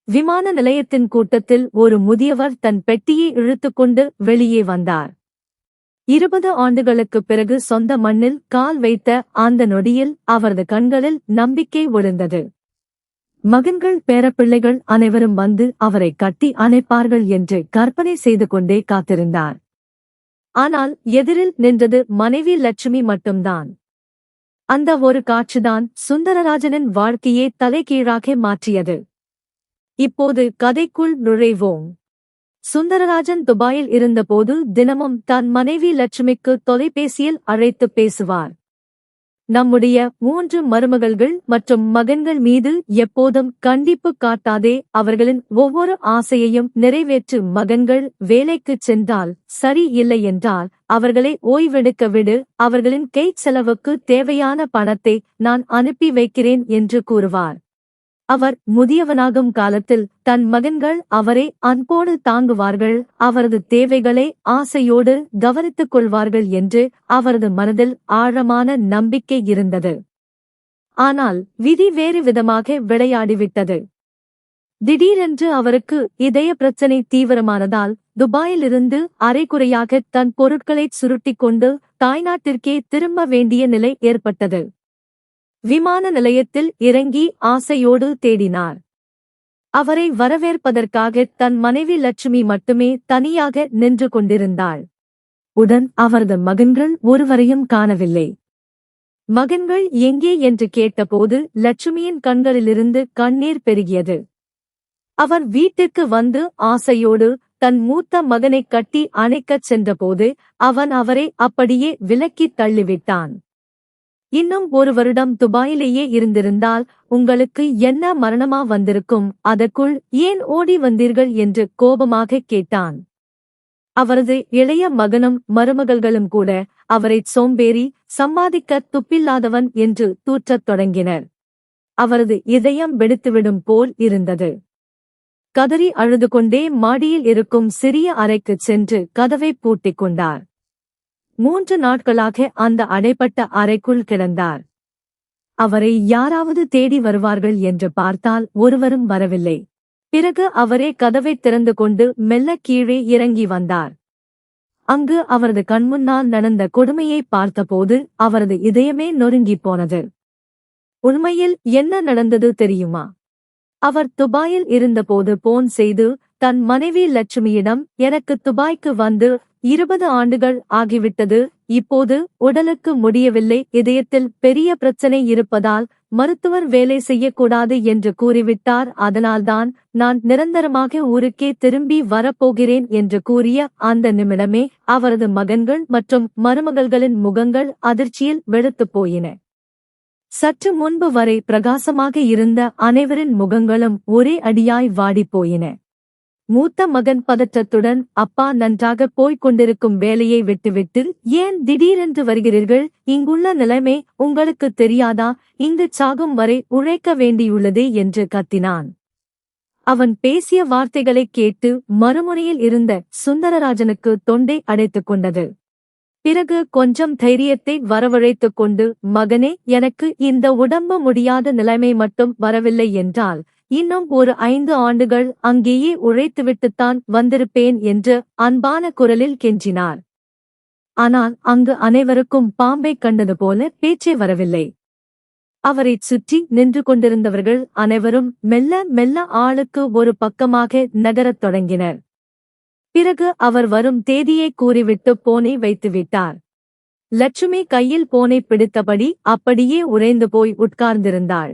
விமான நிலையத்தின் கூட்டத்தில் ஒரு முதியவர் தன் பெட்டியை இழுத்துக்கொண்டு வெளியே வந்தார். 20 ஆண்டுகளுக்குப் பிறகு சொந்த மண்ணில் கால் வைத்த அந்த நொடியில் அவரது கண்களில் நம்பிக்கை ஒளிர்ந்தது. மகன்கள் பேரப்பிள்ளைகள் அனைவரும் வந்து அவரை கட்டி அணைப்பார்கள் என்று கற்பனை செய்து கொண்டே காத்திருந்தார். ஆனால் எதிரில் நின்றது மனைவி லட்சுமி மட்டும்தான். அந்த ஒரு காட்சிதான் சுந்தரராஜனின் வாழ்க்கையே தலைகீழாக மாற்றியது. இப்போது கதைக்குள் நுழைவோம். சுந்தரராஜன் துபாயில் இருந்தபோது தினமும் தன் மனைவி லட்சுமிக்கு தொலைபேசியில் அழைத்து பேசுவார். நம்முடைய 3 மருமகள்கள் மற்றும் மகன்கள் மீது எப்போதும் கண்டிப்பு காட்டாதே, அவர்களின் ஒவ்வொரு ஆசையையும் நிறைவேற்று. மகன்கள் வேலைக்குச் சென்றால் சரி, இல்லை என்றால் அவர்களை ஓய்வெடுக்க விடு. அவர்களின் கை செலவுக்கு தேவையான பணத்தை நான் அனுப்பி வைக்கிறேன் என்று கூறுவார். அவர் முதியவனாகும் காலத்தில் தன் மகன்கள் அவரை அன்போடு தாங்குவார்கள், அவரது தேவைகளை ஆசையோடு கவனித்துக் கொள்வார்கள் என்று அவரது மனதில் ஆழமான நம்பிக்கை இருந்தது. ஆனால் விதி வேறு விதமாக விளையாடிவிட்டது. திடீரென்று அவருக்கு இதய பிரச்சனை தீவிரமானதால் துபாயிலிருந்து அரைகுறையாக தன் பொருட்களைச் சுருட்டிக் கொண்டு தாய்நாட்டிற்கே திரும்ப வேண்டிய நிலை ஏற்பட்டது. விமான நிலையத்தில் இறங்கி ஆசையோடு தேடினார். அவரை வரவேற்பதற்காக தன் மனைவி லட்சுமி மட்டுமே தனியாக நின்று கொண்டிருந்தாள். உடன் அவரது மகன்கள் ஒருவரையும் காணவில்லை. மகன்கள் எங்கே என்று கேட்டபோது லட்சுமியின் கண்களிலிருந்து கண்ணீர் பெருகியது. அவர் வீட்டிற்கு வந்து ஆசையோடு தன் மூத்த மகனை கட்டி அணைக்கச் சென்றபோது அவன் அவரை அப்படியே விலக்கித் தள்ளிவிட்டான். இன்னும் 1 வருடம் துபாயிலேயே இருந்திருந்தால் உங்களுக்கு என்ன மரணமா வந்திருக்கும், அதற்குள் ஏன் ஓடி வந்தீர்கள் என்று கோபமாக கேட்டான். அவரது இளைய மகனும் மருமகள்களும் கூட அவரைச் சோம்பேறி, சம்பாதிக்க துப்பில்லாதவன் என்று தூற்றத் தொடங்கினர். அவரது இதயம் வெடித்துவிடும் போல் இருந்தது. கதறி அழுது கொண்டே மாடியில் இருக்கும் சிறிய அறைக்குச் சென்று கதவை பூட்டிக் கொண்டார். 3 நாட்களாக அந்த அடைப்பட்ட அறைக்குள் கிடந்தார். அவரை யாராவது தேடி வருவார்கள் என்று பார்த்தால் ஒருவரும் வரவில்லை. பிறகு அவரே கதவைத் திறந்து கொண்டு மெல்ல கீழே இறங்கி வந்தார். அங்கு அவரது கண்முன்னால் நடந்த கொடுமையை பார்த்தபோது அவரது இதயமே நொறுங்கிப் போனது. உண்மையில் என்ன நடந்தது தெரியுமா? அவர் துபாயில் இருந்தபோது போன் செய்து தன் மனைவி லட்சுமியிடம், எனக்கு துபாய்க்கு வந்து 20 ஆண்டுகள் ஆகிவிட்டது, இப்போது உடலுக்கு முடியவில்லை, இதயத்தில் பெரிய பிரச்சனை இருப்பதால் மருத்துவர் வேலை செய்யக்கூடாது என்று கூறிவிட்டார், அதனால்தான் நான் நிரந்தரமாக ஊருக்கே திரும்பி வரப்போகிறேன் என்று கூறிய அந்த நிமிடமே அவரது மகன்கள் மற்றும் மருமகள்களின் முகங்கள் அதிர்ச்சியில் வெளுத்துப் போயின. சற்று முன்பு வரை பிரகாசமாக இருந்த அனைவரின் முகங்களும் ஒரே அடியாய் வாடிப்போயின. மூத்த மகன் பதற்றத்துடன், அப்பா, நன்றாக போய்க் கொண்டிருக்கும் வேலையை விட்டுவிட்டு ஏன் திடீரென்று வருகிறீர்கள்? இங்குள்ள நிலைமை உங்களுக்கு தெரியாதா? இங்கு சாகும் வரை உழைக்க வேண்டியுள்ளதே என்று கத்தினான். அவன் பேசிய வார்த்தைகளைக் கேட்டு மறுமுனையில் இருந்த சுந்தரராஜனுக்கு தொண்டை அடைத்துக் கொண்டது. பிறகு கொஞ்சம் தைரியத்தை வரவழைத்துக் கொண்டு, மகனே, எனக்கு இந்த உடம்பு முடியாத நிலைமை மட்டும் வரவில்லை என்றால் இன்னும் ஒரு 5 ஆண்டுகள் அங்கேயே உழைத்துவிட்டுத்தான் வந்திருப்பேன் என்று அன்பான குரலில் கெஞ்சினார். ஆனால் அங்கு அனைவருக்கும் பாம்பைக் கண்டது போல பேச்சே வரவில்லை. அவரைச் சுற்றி நின்று கொண்டிருந்தவர்கள் அனைவரும் மெல்ல மெல்ல ஆளுக்கு ஒரு பக்கமாக நகரத் தொடங்கினர். பிறகு அவர் வரும் தேதியை கூறிவிட்டு போனை வைத்துவிட்டார். லட்சுமி கையில் போனை பிடித்தபடி அப்படியே உறைந்து போய் உட்கார்ந்திருந்தாள்.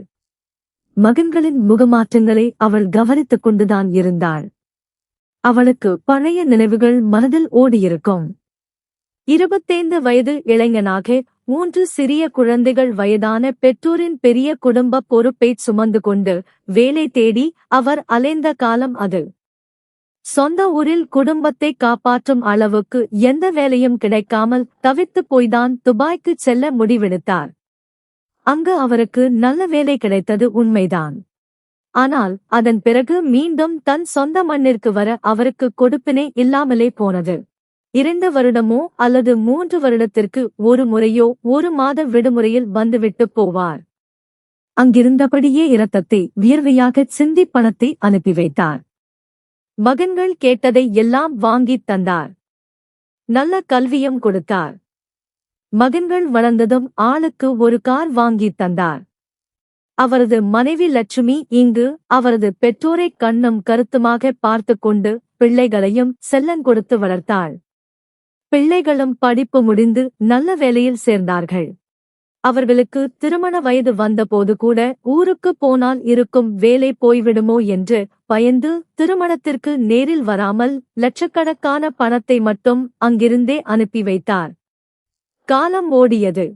மகன்களின் முகமாற்றங்களை அவள் கவனித்துக் கொண்டுதான் இருந்தாள். அவளுக்கு பழைய நினைவுகள் மனதில் ஓடியிருக்கும். 25 வயது இளைஞனாக 3 சிறிய குழந்தைகள், வயதான பெற்றோரின் பெரிய குடும்ப பொறுப்பைச் சுமந்து கொண்டு வேலை தேடி அவர் அலைந்த காலம் அது. சொந்த ஊரில் குடும்பத்தை காப்பாற்றும் அளவுக்கு எந்த வேலையும் கிடைக்காமல் தவித்துப் போய்தான் துபாய்க்குச் செல்ல முடிவெடுத்தார். அங்கு அவருக்கு நல்ல வேலை கிடைத்தது உண்மைதான். ஆனால் அதன் பிறகு மீண்டும் தன் சொந்த மண்ணிற்கு வர அவருக்கு கொடுப்பினை இல்லாமலே போனது. 2 வருடமோ அல்லது 3 வருடத்திற்கு ஒரு முறையோ 1 மாத விடுமுறையில் வந்துவிட்டு போவார். அங்கிருந்தபடியே இரத்தத்தை வியர்வையாகச் சிந்தி பணத்தை அனுப்பி வைத்தார். மகன்கள் கேட்டதை எல்லாம் வாங்கித் தந்தார். நல்ல கல்வியும் கொடுத்தார். மகன்கள் வளர்ந்ததும் ஆளுக்கு ஒரு கார் வாங்கித் தந்தார். அவரது மனைவி லட்சுமி இங்கு அவரது பெற்றோரைக் கண்ணும் கருத்துமாக பார்த்து கொண்டு பிள்ளைகளையும் செல்லங்கொடுத்து வளர்த்தாள். பிள்ளைகளும் படிப்பு முடிந்து நல்ல வேலையில் சேர்ந்தார்கள். அவர்களுக்கு திருமண வயது வந்தபோது கூட ஊருக்கு போனால் இருக்கும் வேலை போய்விடுமோ என்று பயந்து திருமணத்திற்கு நேரில் வராமல் லட்சக்கணக்கான பணத்தை மட்டும் அங்கிருந்தே அனுப்பி வைத்தார். காலம் ஓடியது.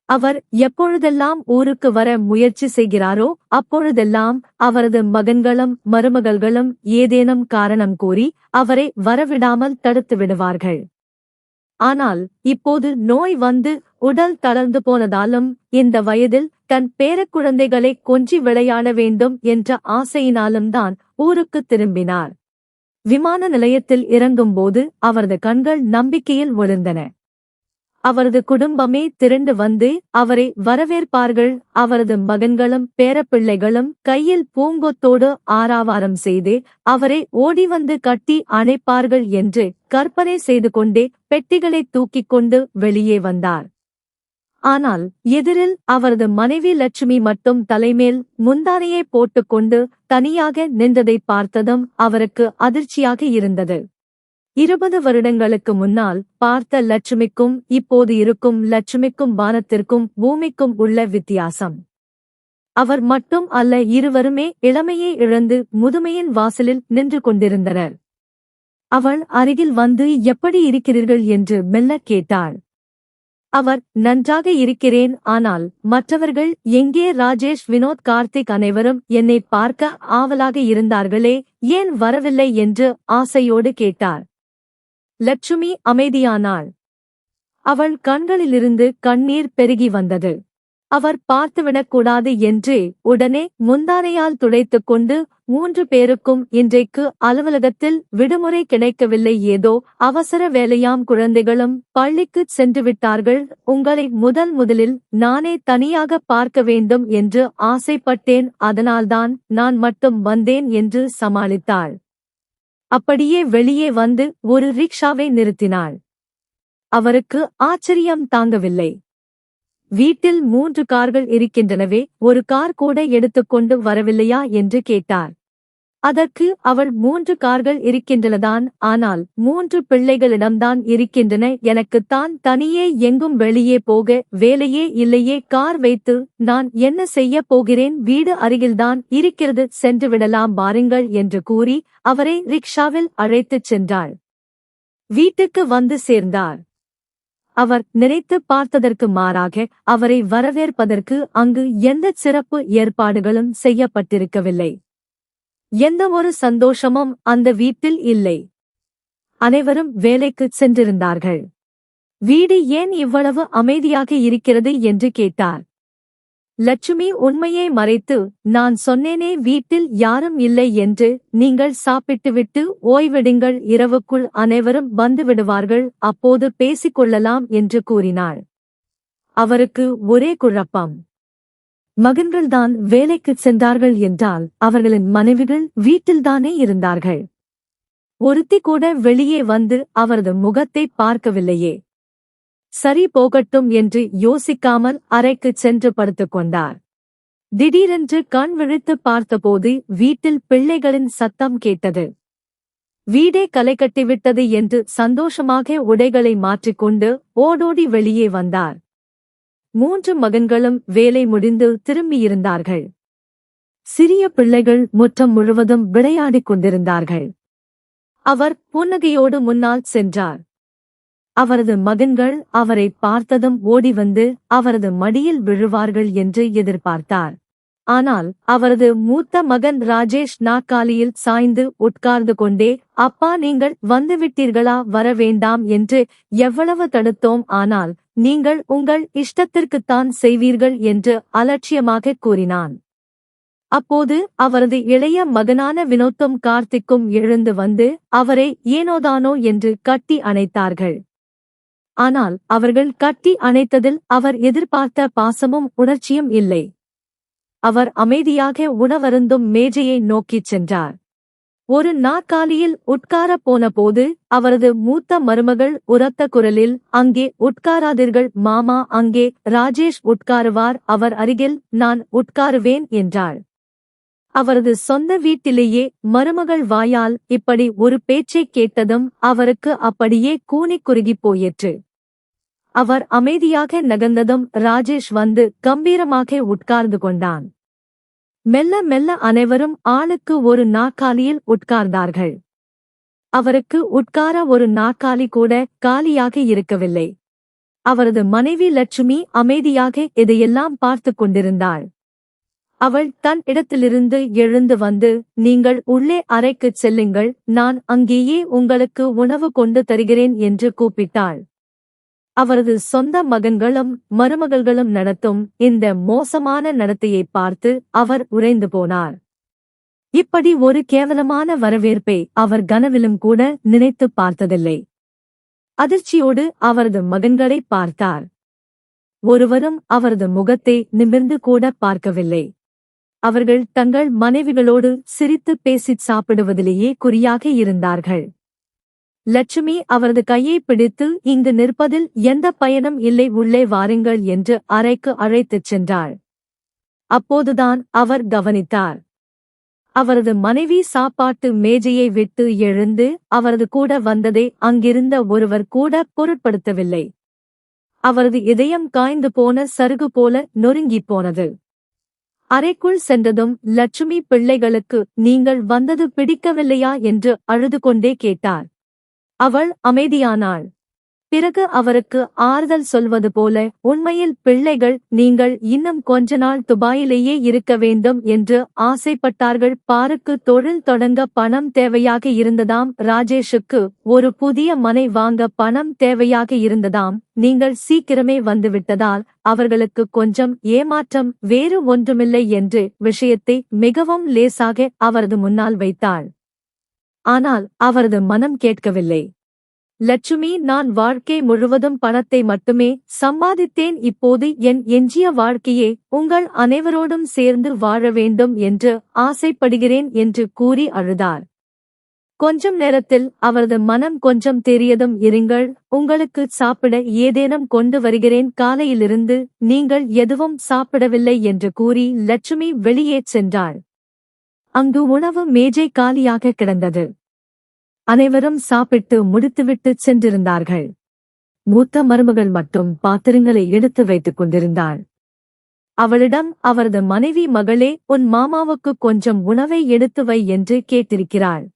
அவர் எப்பொழுதெல்லாம் ஊருக்கு வர முயற்சி செய்கிறாரோ அப்பொழுதெல்லாம் அவரது மகன்களும் மருமகள்களும் ஏதேனும் காரணம் கூறி அவரை வரவிடாமல் தடுத்து விடுவார்கள். ஆனால் இப்போது நோய் வந்து உடல் தளர்ந்து போனதாலும் இந்த வயதில் தன் பேரக்குழந்தைகளை கொஞ்சி விளையாட வேண்டும் என்ற ஆசையினாலும் தான் ஊருக்கு திரும்பினார். விமான நிலையத்தில் இறங்கும்போது அவரது கண்கள் நம்பிக்கையில் விழுந்தன. அவரது குடும்பமே திரண்டு வந்து அவரை வரவேற்பார்கள். அவரது மகன்களும் பேரப்பிள்ளைகளும் கையில் பூங்கொத்தோடு ஆரவாரம் செய்து அவரை ஓடிவந்து கட்டி அணைப்பார்கள் என்று கற்பனை செய்து கொண்டே பெட்டிகளை தூக்கிக் கொண்டு வெளியே வந்தார். ஆனால் எதிரில் அவரது மனைவி லட்சுமி மட்டும் தலைமேல் முந்தானையை போட்டுக்கொண்டு தனியாக நின்றதை பார்த்ததும் அவருக்கு அதிர்ச்சியாக இருந்தது. 20 வருடங்களுக்கு முன்னால் பார்த்த லட்சுமிக்கும் இப்போது இருக்கும் லட்சுமிக்கும் வானத்திற்கும் பூமிக்கும் உள்ள வித்தியாசம். அவர் மட்டும் அல்ல, இருவருமே இளமையை இழந்து முதுமையின் வாசலில் நின்று கொண்டிருந்தனர். அவள் அருகில் வந்து எப்படி இருக்கிறீர்கள் என்று மெல்ல கேட்டாள். அவர் நன்றாக இருக்கிறேன், ஆனால் மற்றவர்கள் எங்கே? ராஜேஷ், வினோத், கார்த்திக் அனைவரும் என்னை பார்க்க ஆவலாக இருந்தார்களே, ஏன் வரவில்லை என்று ஆசையோடு கேட்டார். லட்சுமி அமைதியானாள். அவள் கண்களிலிருந்து கண்ணீர் பெருகி வந்தது. அவர் பார்த்துவிடக்கூடாது என்று உடனே முந்தானையால் துடைத்துக் கொண்டு 3 பேருக்கும் இன்றைக்கு அலுவலகத்தில் விடுமுறை கிடைக்கவில்லை, ஏதோ அவசர வேலையாம், குழந்தைகளும் பள்ளிக்குச் சென்றுவிட்டார்கள், உங்களை முதலில் நானே தனியாக பார்க்க வேண்டும் என்று ஆசைப்பட்டேன், அதனால்தான் நான் மட்டும் வந்தேன் என்று சமாளித்தாள். அப்படியே வெளியே வந்து ஒரு ரிக்ஷாவை நிறுத்தினாள். அவருக்கு ஆச்சரியம் தாங்கவில்லை. வீட்டில் 3 கார்கள் இருக்கின்றனவே, ஒரு கார் கூட எடுத்துக்கொண்டு வரவில்லையா என்று கேட்டார். அதற்கு அவள் 3 கார்கள் இருக்கின்றனதான், ஆனால் 3 பிள்ளைகளிடம்தான் இருக்கின்றன, எனக்குத்தான் தனியே எங்கும் வெளியே போக வேலையே இல்லையே, கார் வைத்து நான் என்ன செய்ய போகிறேன், வீடு அருகில்தான் இருக்கிறது, சென்று விடலாம் வாருங்கள் என்று கூறி அவரை ரிக்ஷாவில் அழைத்துச் சென்றாள். வீட்டுக்கு வந்து சேர்ந்தார். அவர் நினைத்து பார்த்ததற்கு மாறாக அவரை வரவேற்பதற்கு அங்கு எந்த சிறப்பு ஏற்பாடுகளும் செய்யப்பட்டிருக்கவில்லை. எந்த ஒரு சந்தோஷமும் அந்த வீட்டில் இல்லை. அனைவரும் வேலைக்குச் சென்றிருந்தார்கள். வீடு ஏன் இவ்வளவு அமைதியாக இருக்கிறது என்று கேட்டார். லட்சுமி உண்மையை மறைத்து, நான் சொன்னேனே வீட்டில் யாரும் இல்லை என்று, நீங்கள் சாப்பிட்டுவிட்டு ஓய்வெடுங்கள், இரவுக்குள் அனைவரும் வந்துவிடுவார்கள், அப்போது பேசிக்கொள்ளலாம் என்று கூறினாள். அவருக்கு ஒரே குழப்பம். மகன்கள்தான் வேலைக்குச் சென்றார்கள் என்றால் அவர்களின் மனைவிகள் வீட்டில்தானே இருந்தார்கள். ஒருத்தி கூட வெளியே வந்து அவரது முகத்தை பார்க்கவில்லையே. சரி, போகட்டும் என்று யோசிக்காமல் அறைக்குச் சென்று படுத்துக் கொண்டார். திடீரென்று கண் விழித்து பார்த்தபோது வீட்டில் பிள்ளைகளின் சத்தம் கேட்டது. வீடே களை கட்டிவிட்டது என்று சந்தோஷமாக உடைகளை மாற்றிக்கொண்டு ஓடோடி வெளியே வந்தார். 3 மகன்களும் வேலை முடிந்து திரும்பியிருந்தார்கள். சிறிய பிள்ளைகள் முற்றம் முழுவதும் விளையாடிக் கொண்டிருந்தார்கள். அவர் புன்னகையோடு முன்னால் சென்றார். அவரது மகன்கள் அவரை பார்த்ததும் ஓடிவந்து அவரது மடியில் விழுவார்கள் என்று எதிர்பார்த்தார். ஆனால் அவரது மூத்த மகன் ராஜேஷ் நாற்காலியில் சாய்ந்து உட்கார்ந்து கொண்டே, அப்பா, நீங்கள் வந்துவிட்டீர்களா, வர வேண்டாம் என்று எவ்வளவு தடுத்தோம், ஆனால் நீங்கள் உங்கள் இஷ்டத்திற்குத்தான் செய்வீர்கள் என்று அலட்சியமாக கூறினான். அப்போது அவரது இளைய மகனான வினோத்தும் கார்த்திக்கும் எழுந்து வந்து அவரை ஏனோதானோ என்று கட்டி அணைத்தார்கள். ஆனால் அவர்கள் கட்டி அணைத்ததில் அவர் எதிர்பார்த்த பாசமும் உணர்ச்சியும் இல்லை. அவர் அமைதியாக உணவருந்தும் மேஜையை நோக்கிச் சென்றார். ஒரு நாற்காலியில் உட்கார போனபோது அவரது மூத்த மருமகள் உரத்த குரலில், "அங்கே உட்காராதீர்கள் மாமா, அங்கே ராஜேஷ் உட்காருவார், அவர் அருகில் நான் உட்காருவேன்" என்றாள். அவரது சொந்த வீட்டிலேயே மருமகள் வாயால் இப்படி ஒரு பேச்சைக் கேட்டதும் அவருக்கு அப்படியே கூனிக் குறுகிப் போயிற்று. அவர் அமைதியாக நகர்ந்ததும் ராஜேஷ் வந்து கம்பீரமாக உட்கார்ந்து கொண்டான். மெல்ல மெல்ல அனைவரும் ஆளுக்கு ஒரு நாற்காலியில் உட்கார்ந்தார்கள். அவருக்கு உட்கார ஒரு நாற்காலி கூட காலியாக இருக்கவில்லை. அவரது மனைவி லட்சுமி அமைதியாக இதையெல்லாம் பார்த்து கொண்டிருந்தாள். அவள் தன் இடத்திலிருந்து எழுந்து வந்து, "நீங்கள் உள்ளே அறைக்குச் செல்லுங்கள், நான் அங்கேயே உங்களுக்கு உணவு கொண்டு தருகிறேன்" என்று கூப்பிட்டாள். அவரது சொந்த மகன்களும் மருமகள்களும் நடத்தும் இந்த மோசமான நடத்தையைப் பார்த்து அவர் உறைந்து போனார். இப்படி ஒரு கேவலமான வரவேற்பை அவர் கனவிலும் கூட நினைத்துப் பார்த்ததில்லை. அதிர்ச்சியோடு அவரது மகன்களைப் பார்த்தார். ஒருவரும் அவரது முகத்தை நிமிர்ந்து கூட பார்க்கவில்லை. அவர்கள் தங்கள் மனைவிகளோடு சிரித்து பேசிச் சாப்பிடுவதிலேயே குறியாக இருந்தார்கள். லட்சுமி அவரது கையை பிடித்து, "இங்கு நிற்பதில் எந்த பயனும் இல்லை, உள்ளே வாருங்கள்" என்று அறைக்கு அழைத்துச் சென்றாள். அப்போதுதான் அவர் கவனித்தார். அவரது மனைவி சாப்பாட்டு மேஜையை விட்டு எழுந்து அவரது கூட வந்ததை அங்கிருந்த ஒருவர் கூட பொருட்படுத்தவில்லை. அவரது இதயம் காய்ந்து போன சருகு போல நொறுங்கிப் போனது. அறைக்குள் சென்றதும் லட்சுமி பிள்ளைகளுக்கு, "நீங்கள் வந்தது பிடிக்கவில்லையா" என்று அழுது கொண்டே கேட்டார். அவள் அமைதியானாள். பிறகு அவருக்கு ஆறுதல் சொல்வது போல, "உண்மையில் பிள்ளைகள் நீங்கள் இன்னும் கொஞ்ச நாள் துபாயிலேயே இருக்க வேண்டும் என்று ஆசைப்பட்டார்கள். பாருக்கு தொழில் தொடங்க பணம் தேவையாக இருந்ததாம், ராஜேஷுக்கு ஒரு புதிய மனை வாங்க பணம் தேவையாக இருந்ததாம். நீங்கள் சீக்கிரமே வந்துவிட்டதால் அவர்களுக்கு கொஞ்சம் ஏமாற்றம், வேறு ஒன்றுமில்லை" என்று விஷயத்தை மிகவும் லேசாக அவரது முன்னால் வைத்தாள். ஆனால் அவரது மனம் கேட்கவில்லை. லட்சுமி, "நான் வாழ்க்கை முழுவதும் பணத்தை மட்டுமே சம்பாதித்தேன். இப்போது என் எஞ்சிய வாழ்க்கையே உங்கள் அனைவரோடும் சேர்ந்து வாழ வேண்டும் என்று ஆசைப்படுகிறேன்" என்று கூறி அழுதார். கொஞ்சம் நேரத்தில் அவரது மனம் கொஞ்சம் தேறியதும், "இருங்கள், உங்களுக்கு சாப்பிட ஏதேனும் கொண்டு வருகிறேன், காலையிலிருந்து நீங்கள் எதுவும் சாப்பிடவில்லை" என்று கூறி லட்சுமி வெளியே சென்றாள். அங்கு உணவு மேஜை காலியாக கிடந்தது. அனைவரும் சாப்பிட்டு முடித்துவிட்டுச் சென்றிருந்தார்கள். மூத்த மருமகள் மட்டும் பாத்திரங்களை எடுத்து வைத்துக் கொண்டிருந்தாள். அவளிடம் அவரது மனைவி, "மகளே, உன் மாமாவுக்கு கொஞ்சம் உணவை எடுத்து வை" என்று கேட்டிருக்கிறாள்.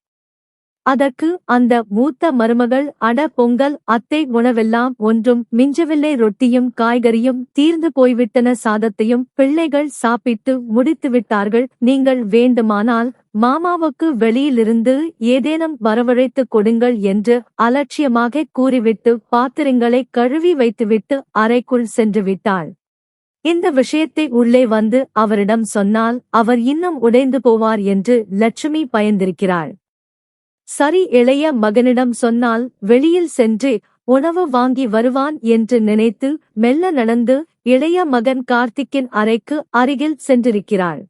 அதற்கு அந்த மூத்த மருமகள், "அட பொங்கல் அத்தை, உணவெல்லாம் ஒன்றும் மிஞ்சவில்லை, ரொட்டியும் காய்கறியும் தீர்ந்து போய்விட்டன, சாதத்தையும் பிள்ளைகள் சாப்பிட்டு முடித்துவிட்டார்கள். நீங்கள் வேண்டுமானால் மாமாவுக்கு வெளியிலிருந்து ஏதேனும் வரவழைத்துக் கொடுங்கள்" என்று அலட்சியமாக கூறிவிட்டு பாத்திரங்களை கழுவி வைத்துவிட்டு அறைக்குள் சென்று விட்டாள். இந்த விஷயத்தை உள்ளே வந்து அவரிடம் சொன்னால் அவர் இன்னும் உடைந்து போவார் என்று லட்சுமி பயந்திருக்கிறாள். சரி, இளைய மகனிடம் சொன்னால் வெளியில் சென்று உணவு வாங்கி வருவான் என்று நினைத்து மெல்ல நடந்து இளைய மகன் கார்த்திக்கின் அறைக்கு அருகில் சென்றிருக்கிறாள்.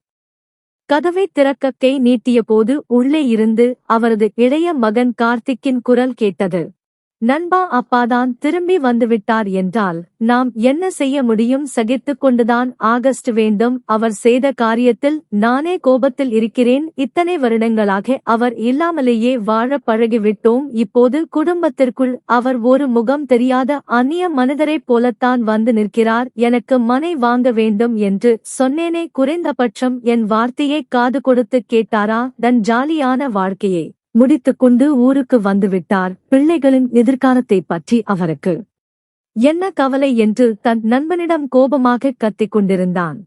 கதவை திறக்க கை நீட்டியபோது உள்ளே இருந்து அவரது இளைய மகன் கார்த்திக்கின் குரல் கேட்டது. "நண்பா, அப்பாதான் திரும்பி வந்துவிட்டார் என்றால் நாம் என்ன செய்ய முடியும்? சகித்துக் கொண்டுதான் ஆகஸ்ட் வேண்டும். அவர் செய்த காரியத்தில் நானே கோபத்தில் இருக்கிறேன். இத்தனை வருடங்களாக அவர் இல்லாமலேயே வாழ பழகிவிட்டோம். இப்போது குடும்பத்திற்குள் அவர் ஒரு முகம் தெரியாத அந்நிய மனிதரைப் போலத்தான் வந்து நிற்கிறார். எனக்கு மனை வாங்க வேண்டும் என்று சொன்னேனே, குறைந்தபட்சம் என் வார்த்தையை காது கொடுத்து கேட்டாரா? தன் ஜாலியான வாழ்க்கையை முடித்துக்கொண்டு ஊருக்கு வந்துவிட்டார். பிள்ளைகளின் எதிர்காலத்தை பற்றி அவருக்கு என்ன கவலை என்று தன் நண்பனிடம் கோபமாக கத்திக் கொண்டிருந்தான்.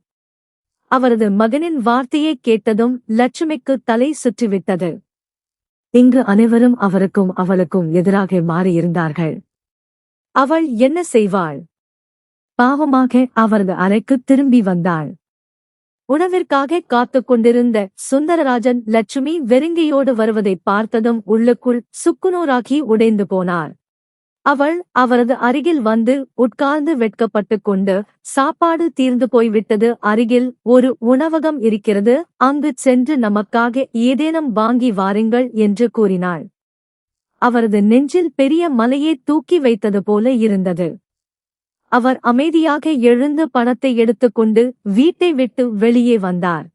அவரது மகனின் வார்த்தையை கேட்டதும் லட்சுமிக்கு தலை சுற்றிவிட்டது. இங்கு அனைவரும் அவருக்கும் அவளுக்கும் எதிராக மாறியிருந்தார்கள். அவள் என்ன செய்வாள்? பாவமாக அவரது அறைக்கு திரும்பி வந்தாள். உணவிற்காக காத்துக் கொண்டிருந்த சுந்தரராஜன் லட்சுமி வெறுங்கையோடு வருவதைப் பார்த்ததும் உள்ளுக்குள் சுக்குநூறாகி உடைந்து போனார். அவள் அவரது அருகில் வந்து உட்கார்ந்து வெட்கப்பட்டுக் கொண்டு, சாப்பாடு தீர்ந்து போய்விட்டது, அருகில் ஒரு உணவகம் இருக்கிறது, அங்கு சென்று நமக்காக ஏதேனும் வாங்கி வாருங்கள் என்று கூறினாள். அவரது நெஞ்சில் பெரிய மலையை தூக்கி வைத்தது போல இருந்தது. அவர் அமைதியாக எழுந்து பணத்தை எடுத்துக்கொண்டு வீட்டை விட்டு வெளியே வந்தார்.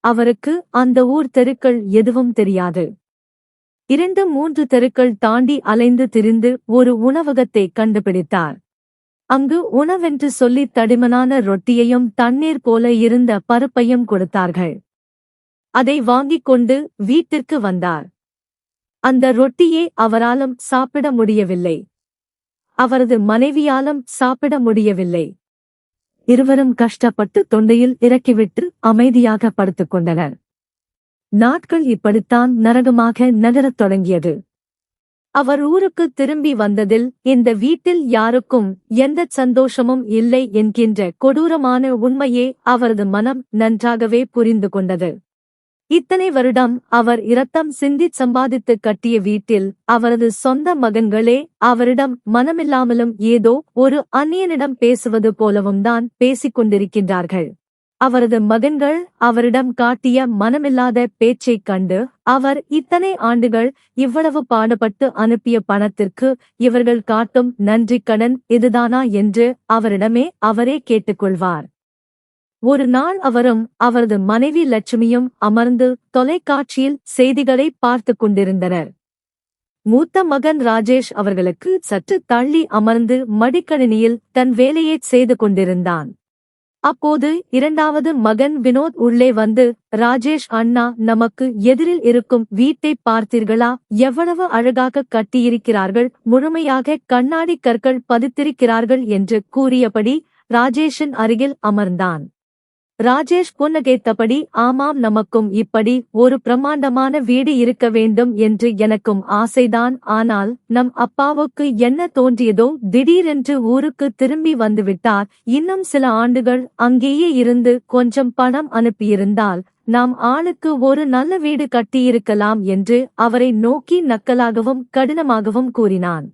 அவருக்கு அந்த ஊர் தெருக்கள் எதுவும் தெரியாது. 2-3 தெருக்கள் தாண்டி அலைந்து திரிந்து ஒரு உணவகத்தை கண்டுபிடித்தார். அங்கு உணவென்று சொல்லி தடிமனான ரொட்டியையும் தண்ணீர் போல இருந்த பருப்பையும் கொடுத்தார்கள். அதை வாங்கிக் கொண்டு வீட்டிற்கு வந்தார். அந்த ரொட்டியை அவராலும் சாப்பிட முடியவில்லை. அவரது மனைவியாலும் சாப்பிட முடியவில்லை. இருவரும் கஷ்டப்பட்டு தொண்டையில் இறக்கிவிட்டு அமைதியாக படுத்துக் கொண்டனர். நாட்கள் இப்படித்தான் நரகமாக நகரத் தொடங்கியது. அவர் ஊருக்கு திரும்பி வந்ததில் இந்த வீட்டில் யாருக்கும் எந்தச் சந்தோஷமும் இல்லை என்கின்ற கொடூரமான உண்மையை அவரது மனம் நன்றாகவே புரிந்து கொண்டது. இத்தனை வருடம் அவர் இரத்தம் சிந்திச் சம்பாதித்து கட்டிய வீட்டில் அவரது சொந்த மகன்களே அவரிடம் மனமில்லாமலும் ஏதோ ஒரு அந்நியனிடம் பேசுவது போலவும் தான் பேசிக் கொண்டிருக்கின்றார்கள். அவரது மகன்கள் அவரிடம் காட்டிய மனமில்லாத பேச்சைக் கண்டு அவர் இத்தனை ஆண்டுகள் இவ்வளவு பாடுபட்டு அனுப்பிய பணத்திற்கு இவர்கள் காட்டும் நன்றிக்கடன் இதுதானா என்று அவரிடமே அவரே கேட்டுக்கொள்வார். ஒரு நாள் அவரும் அவரது மனைவி லட்சுமியும் அமர்ந்து தொலைக்காட்சியில் செய்திகளை பார்த்துக் கொண்டிருந்தனர். மூத்த மகன் ராஜேஷ் அவர்களுக்கு சற்று தள்ளி அமர்ந்து மடிக்கணினியில் தன் வேலையைச் செய்து கொண்டிருந்தான். அப்போது இரண்டாவது மகன் வினோத் உள்ளே வந்து, ராஜேஷ் அண்ணா, நமக்கு எதிரில் இருக்கும் வீட்டை பார்த்தீர்களா? எவ்வளவு அழகாக கட்டியிருக்கிறார்கள், முழுமையாக கண்ணாடி கற்கள் பதித்திருக்கிறார்கள் என்று கூறியபடி ராஜேஷின் அருகில் அமர்ந்தான். ராஜேஷ் புன்னகைத்தபடி, ஆமாம், நமக்கும் இப்படி ஒரு பிரம்மாண்டமான வீடு இருக்க வேண்டும் என்று எனக்கும் ஆசைதான். ஆனால் நம் அப்பாவுக்கு என்ன தோன்றியதோ திடீரென்று ஊருக்கு திரும்பி வந்துவிட்டார். இன்னும் சில ஆண்டுகள் அங்கேயே இருந்து கொஞ்சம் பணம் அனுப்பியிருந்தால் நாம் ஆளுக்கு ஒரு நல்ல வீடு கட்டியிருக்கலாம் என்று அவரை நோக்கி நக்கலாகவும் கடினமாகவும் கூறினான்.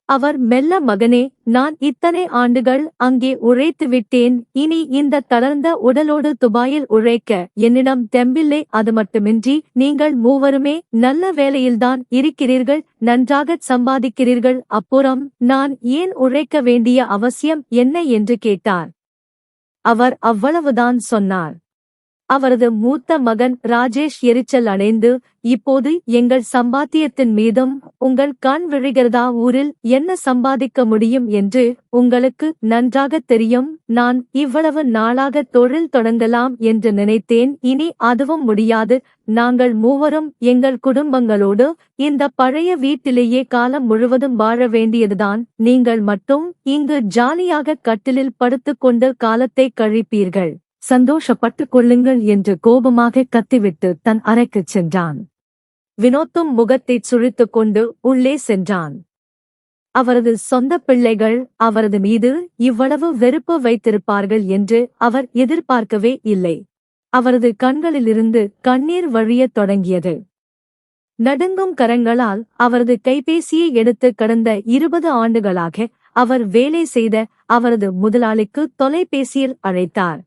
அவர் மெல்ல, மகனே, நான் இத்தனை ஆண்டுகள் அங்கே உழைத்து விட்டேன். இனி இந்த தளர்ந்த உடலோடு துபாயில் உழைக்க என்னிடம் தெம்பில்லை. அது மட்டுமின்றி நீங்கள் மூவருமே நல்ல வேலையில்தான் இருக்கிறீர்கள், நன்றாகச் சம்பாதிக்கிறீர்கள். அப்புறம் நான் ஏன் உழைக்க வேண்டிய அவசியம் என்ன என்று கேட்டார். அவர் அவ்வளவுதான் சொன்னார். அவரது மூத்த மகன் ராஜேஷ் எரிச்சல் அடைந்து, இப்போது எங்கள் சம்பாத்தியத்தின் மீதும் உங்கள் கண் விழுகிறதா? ஊரில் என்ன சம்பாதிக்க முடியும் என்று உங்களுக்கு நன்றாகத் தெரியும். நான் இவ்வளவு நாளாக தொழில் தொடங்கலாம் என்று நினைத்தேன். இனி அதுவும் முடியாது. நாங்கள் மூவரும் எங்கள் குடும்பங்களோடு இந்த பழைய வீட்டிலேயே காலம் முழுவதும் வாழ வேண்டியதுதான். நீங்கள் மட்டும் இங்கு ஜாலியாக கட்டிலில் படுத்துக்கொண்டு காலத்தை கழிப்பீர்கள். சந்தோஷப்பட்டுக் கொள்ளுங்கள் என்று கோபமாக கத்திவிட்டு தன் அறைக்குச் சென்றான். வினோத்தும் முகத்தைச் சுழித்துக் கொண்டு உள்ளே சென்றான். அவரது சொந்த பிள்ளைகள் அவரது மீது இவ்வளவு வெறுப்பு வைத்திருப்பார்கள் என்று அவர் எதிர்பார்க்கவே இல்லை. அவரது கண்களிலிருந்து கண்ணீர் வழியத் தொடங்கியது. நடுங்கும் கரங்களால் அவரது கைபேசியை எடுத்து கடந்த 20 ஆண்டுகளாக அவர் வேலை செய்த அவரது முதலாளிக்கு தொலைபேசியில் அழைத்தார்.